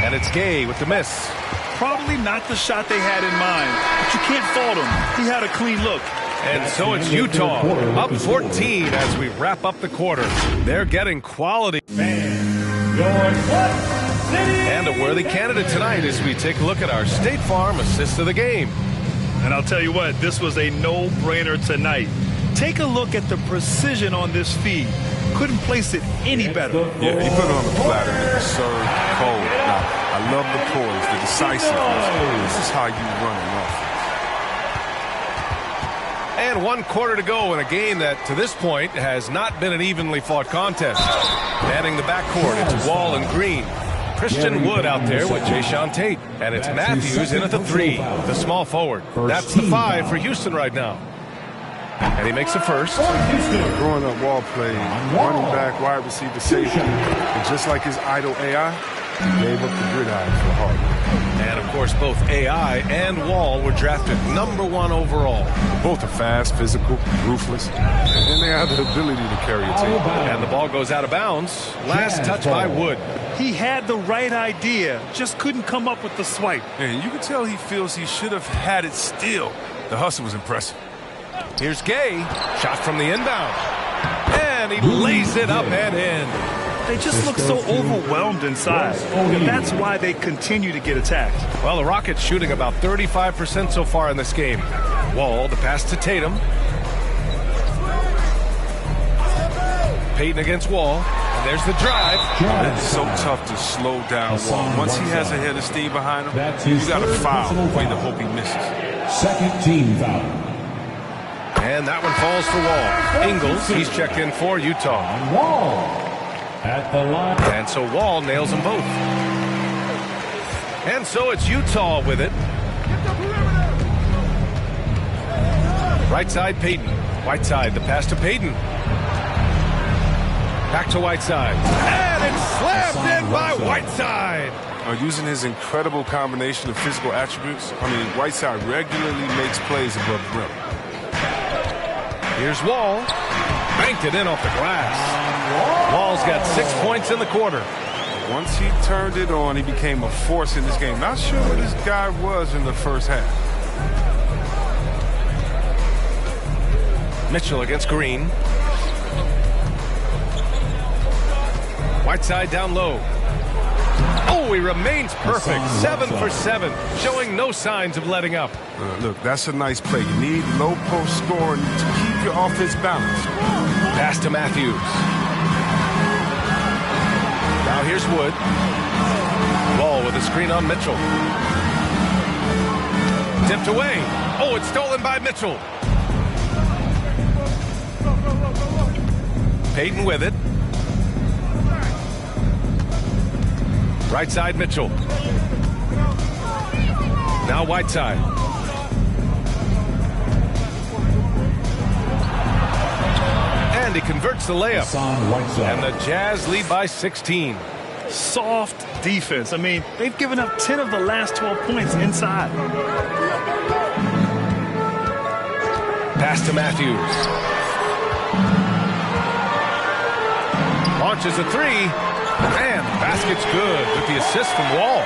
And it's Gay with the miss. Probably not the shot they had in mind, but you can't fault him. He had a clean look. And so it's Utah up 14 as we wrap up the quarter. They're getting quality. And a worthy candidate tonight as we take a look at our State Farm assist of the game. And I'll tell you what, this was a no-brainer tonight. Take a look at the precision on this feed. Couldn't place it any better. Yeah, he put it on the platter and it served cold. Now, I love the poise, the decisiveness. This is how you run an offense. And 1 quarter to go in a game that, to this point, has not been an evenly fought contest. Manning the backcourt, it's Wall and Green. Christian Wood out there with Jayshawn Tate. And it's Matthews in at the 3, the small forward. That's the 5 for Houston right now. And he makes the first. Growing up, Wall played running back, wide receiver, safety. And just like his idol AI, he gave up the gridiron for hard work. And, of course, both AI and Wall were drafted #1 overall. Both are fast, physical, ruthless, and they have the ability to carry a team. And the ball goes out of bounds. Last touch by Wood. He had the right idea, just couldn't come up with the swipe. And you can tell he feels he should have had it still. The hustle was impressive. Here's Gay. Shot from the inbound. And he lays it up and in. They just look so overwhelmed inside. And that's why they continue to get attacked. Well, the Rockets shooting about 35% so far in this game. Wall, the pass to Tatum. Payton against Wall. And there's the drive. It's so tough to slow down Wall. Once he has a head of steam behind him, you got to foul. Wait to hope he misses. Second team foul. And that one falls for Wall. Ingles, he's checked in for Utah. Wall at the line. And so Wall nails them both. And so it's Utah with it. Right side, Payton. Whiteside, the pass to Payton. Back to Whiteside. And it's slammed in by Whiteside. Using his incredible combination of physical attributes, Whiteside regularly makes plays above the rim. Here's Wall. Banked it in off the glass. Wall's got 6 points in the quarter. Once he turned it on, he became a force in this game. Not sure where this guy was in the first half. Mitchell against Green. Whiteside down low. Oh, he remains perfect. 7 for 7, showing no signs of letting up. Look, that's a nice play. You need low post scoring to keep your offense balanced. Pass to Matthews. Now here's Wood. Wall with a screen on Mitchell. Tipped away. Oh, it's stolen by Mitchell. Payton with it. Right side, Mitchell. Now Whiteside. And he converts the layup. And the Jazz lead by 16. Soft defense. They've given up 10 of the last 12 points inside. Pass to Matthews. Launches a 3. And basket's good with the assist from Wall.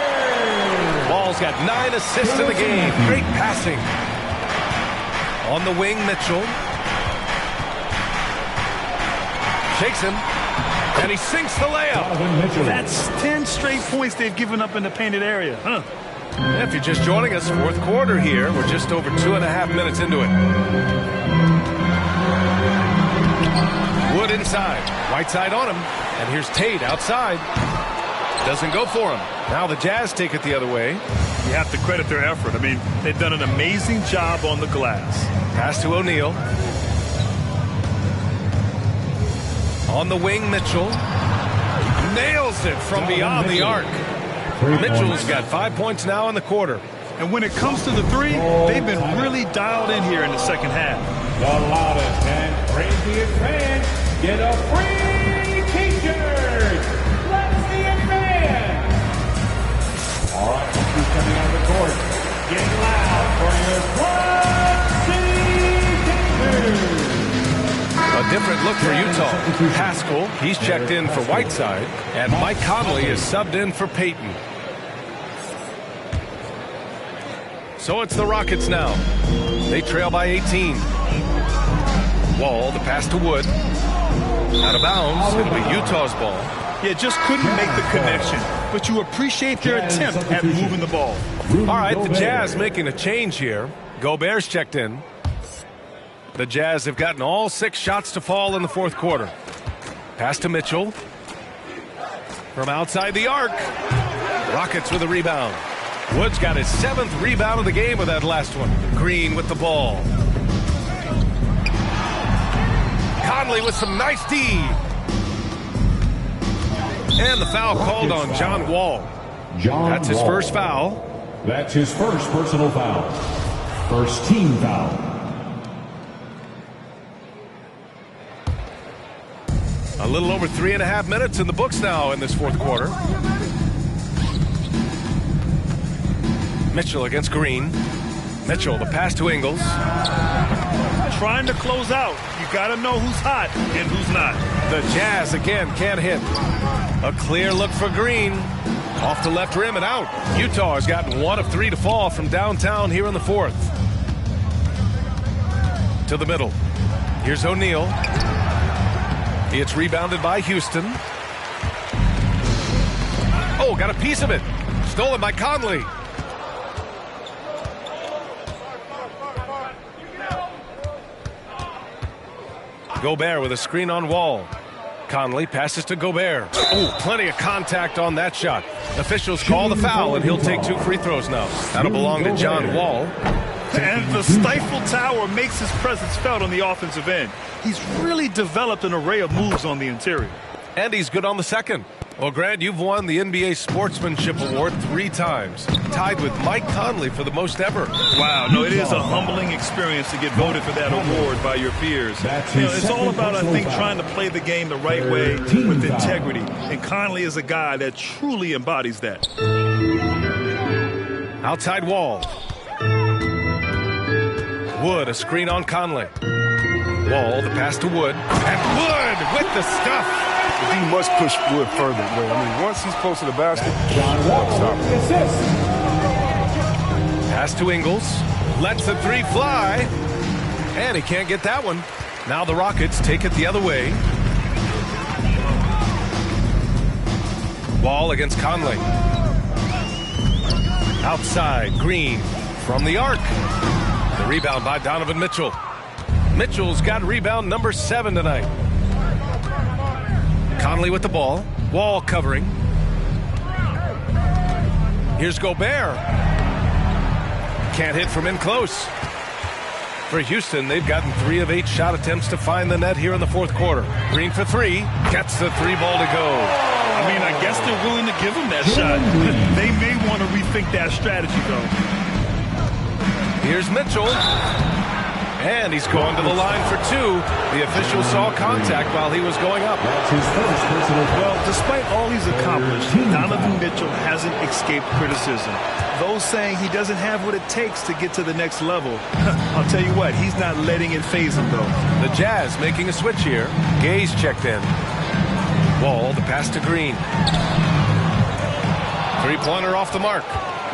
Wall's got 9 assists in the game. Great passing. On the wing, Mitchell. Shakes him. And he sinks the layup. That's 10 straight points they've given up in the painted area. If you're just joining us, 4th quarter here. We're just over 2.5 minutes into it. Wood inside. Whiteside on him. And here's Tate outside. Doesn't go for him. Now the Jazz take it the other way. You have to credit their effort. They've done an amazing job on the glass. Pass to O'Neal. On the wing, Mitchell. Nails it from beyond the arc. Mitchell's got 5 points now in the quarter. And when it comes to the 3, they've been really dialed in here in the second half. The loudest and craziest fans get a free t-shirt. Let's see it, man. All right, who's coming out of the court? Get loud for your t-shirt. A different look for Utah. Haskell, he's checked in for Whiteside, and Mike Conley is subbed in for Payton. So it's the Rockets now. They trail by 18. Wall, the pass to Wood. Out of bounds. It'll be Utah's ball. Yeah, just couldn't make the connection. But you appreciate their attempt at moving the ball. All right, the Jazz making a change here. Gobert's checked in. The Jazz have gotten all 6 shots to fall in the 4th quarter. Pass to Mitchell. From outside the arc. Rockets with a rebound. Wood's got his 7th rebound of the game with that last one. Green with the ball. Conley with some nice D. And the foul called on John Wall. That's his first foul. That's his first personal foul. First team foul. A little over 3.5 minutes in the books now in this fourth quarter. Mitchell against Green. Mitchell, the pass to Ingles. Trying to close out. You got to know who's hot and who's not. The Jazz again can't hit. A clear look for Green. Off the left rim and out. Utah has gotten 1 of 3 to fall from downtown here in the fourth. To the middle. Here's O'Neal. It's rebounded by Houston. Oh, got a piece of it. Stolen by Conley. Gobert with a screen on Wall. Conley passes to Gobert. Oh, plenty of contact on that shot. Officials call the foul, and he'll take 2 free throws now. That'll belong to John Wall. And the stifle tower makes his presence felt on the offensive end. He's really developed an array of moves on the interior. And he's good on the second. Well, Grant, you've won the NBA Sportsmanship Award 3 times, tied with Mike Conley for the most ever. Wow, no, it is a humbling experience to get voted for that award by your peers. It's all about, I think, trying to play the game the right way with integrity. And Conley is a guy that truly embodies that. Outside Wall. Wood, a screen on Conley. Wall, the pass to Wood. And Wood with the stuff. He must push Wood further. I mean, once he's close to the basket, pass to Ingles. Lets the 3 fly. And he can't get that one. Now the Rockets take it the other way. Wall against Conley. Outside, Green from the arc. The rebound by Donovan Mitchell. Mitchell's got rebound number 7 tonight. Conley with the ball. Wall covering. Here's Gobert. Can't hit from in close. For Houston, they've gotten 3 of 8 shot attempts to find the net here in the fourth quarter. Green for 3. Gets the 3 ball to go. I mean, I guess they're willing to give him that shot. They may want to rethink that strategy, though. Here's Mitchell. And he's going to the line for 2. The official saw contact while he was going up. That's his first personal foul. Well, despite all he's accomplished, Donovan Mitchell hasn't escaped criticism. Those saying he doesn't have what it takes to get to the next level. I'll tell you what, he's not letting it faze him, though. The Jazz making a switch here. Gay's checked in. Wall, the pass to Green. 3-pointer off the mark.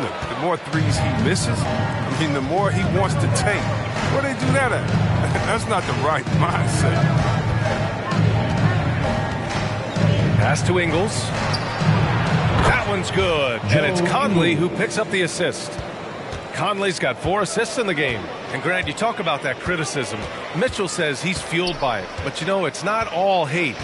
Look, the more threes he misses, I mean, the more he wants to take. Where they do that at? That's not the right mindset. Pass to Ingles. That one's good. And it's Conley who picks up the assist. Conley's got 4 assists in the game. And Grant, you talk about that criticism. Mitchell says he's fueled by it. But you know, it's not all hate.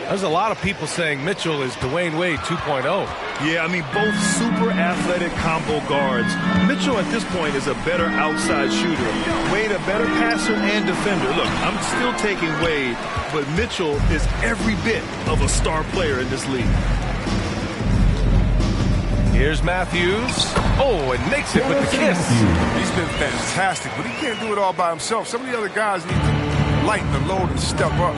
There's a lot of people saying Mitchell is Dwayne Wade 2.0. Yeah, I mean, both super athletic combo guards. Mitchell at this point is a better outside shooter. Wade a better passer and defender. Look, I'm still taking Wade, but Mitchell is every bit of a star player in this league. Here's Matthews. Oh, and makes it with the kiss. He's been fantastic, but he can't do it all by himself. Some of the other guys need to lighten the load and step up.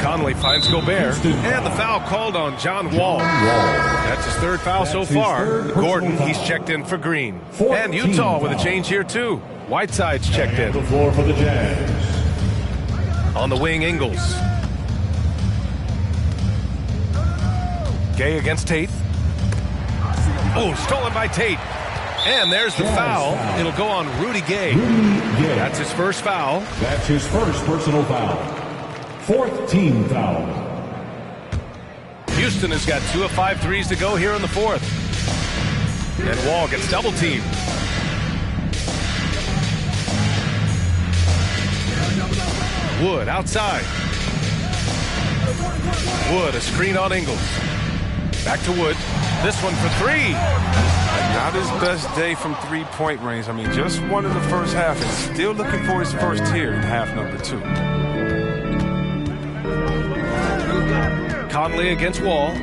Conley finds Gobert, and the foul called on John Wall. That's his 3rd foul so far. Gordon, he's checked in for Green. And Utah with a change here, too. Whiteside's checked in. The floor for the Jazz. On the wing, Ingles. Gay against Tate. Oh, stolen by Tate. And there's the foul. It'll go on Rudy Gay. That's his first foul. That's his first personal foul. 4th team foul. Houston has got 2 of 5 threes to go here in the 4th. And Wall gets double teamed. Wood outside. Wood, a screen on Ingles. Back to Wood. This one for 3. Not his best day from three-point range. I mean, just won in the first half and still looking for his first here in half number 2. Conley against Wall.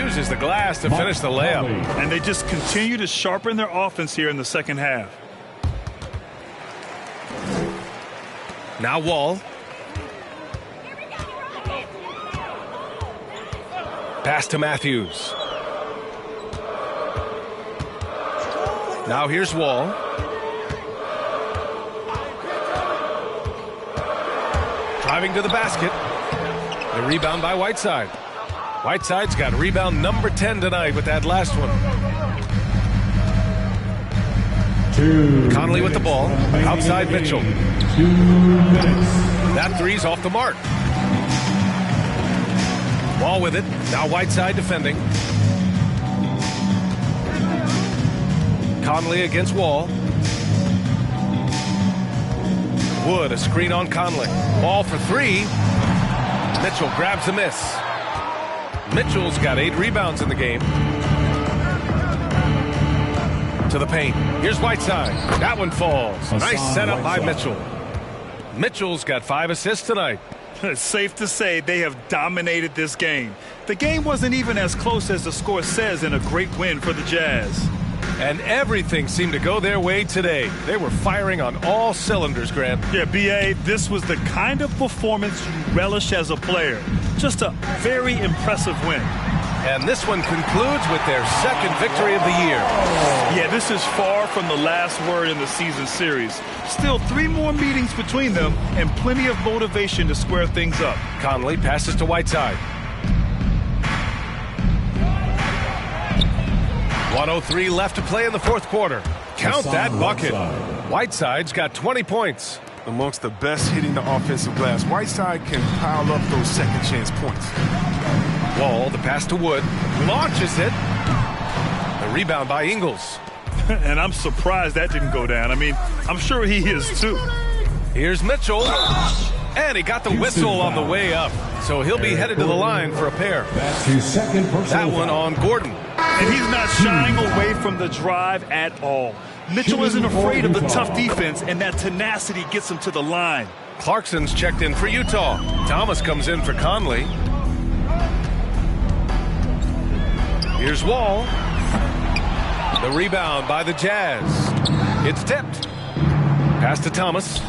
Uses the glass to finish the layup. And they just continue to sharpen their offense here in the second half. Now Wall. Pass to Matthews. Now here's Wall. Driving to the basket. The rebound by Whiteside. Whiteside's got rebound number 10 tonight with that last one. Conley with the ball. Outside Mitchell. That three's off the mark. Wall with it. Now Whiteside defending. Conley against Wall. Wood, a screen on Conley. Ball for 3. Mitchell grabs the miss. Mitchell's got 8 rebounds in the game. To the paint. Here's Whiteside. That one falls. Nice setup by Mitchell. Mitchell's got 5 assists tonight. It's safe to say they have dominated this game. The game wasn't even as close as the score says in a great win for the Jazz. And everything seemed to go their way today. They were firing on all cylinders, Grant. Yeah, B.A., this was the kind of performance you relish as a player. Just a very impressive win. And this one concludes with their second victory of the year. Yeah, this is far from the last word in the season series. Still 3 more meetings between them and plenty of motivation to square things up. Conley passes to Whiteside. 1:03 left to play in the fourth quarter. Count that bucket. Whiteside's got 20 points. Amongst the best hitting the offensive glass, Whiteside can pile up those second chance points. Wall, the pass to Wood, launches it. The rebound by Ingles. And I'm surprised that didn't go down. I mean, I'm sure he is too. Here's Mitchell. And he got the whistle on the way up. So he'll be headed to the line for a pair. That one on Gordon. And he's not shying away from the drive at all. Mitchell isn't afraid of the tough defense, and that tenacity gets him to the line. Clarkson's checked in for Utah. Thomas comes in for Conley. Here's Wall. The rebound by the Jazz. It's tipped. Pass to Thomas.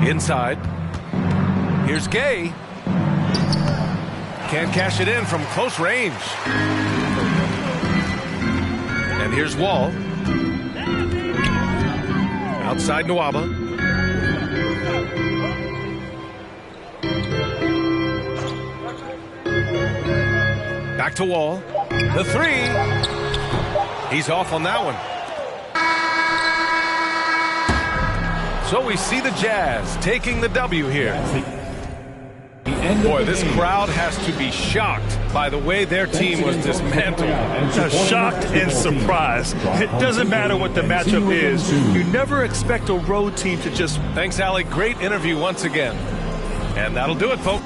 Inside. Here's Gay. Can't cash it in from close range. And here's Wall. Outside Nwaba. Back to Wall. The 3. He's off on that one. So we see the Jazz taking the W here. Boy, this crowd has to be shocked by the way their team was dismantled. Shocked and surprised. It doesn't matter what the matchup is. You never expect a road team to just... Thanks, Allie. Great interview once again. And that'll do it, folks.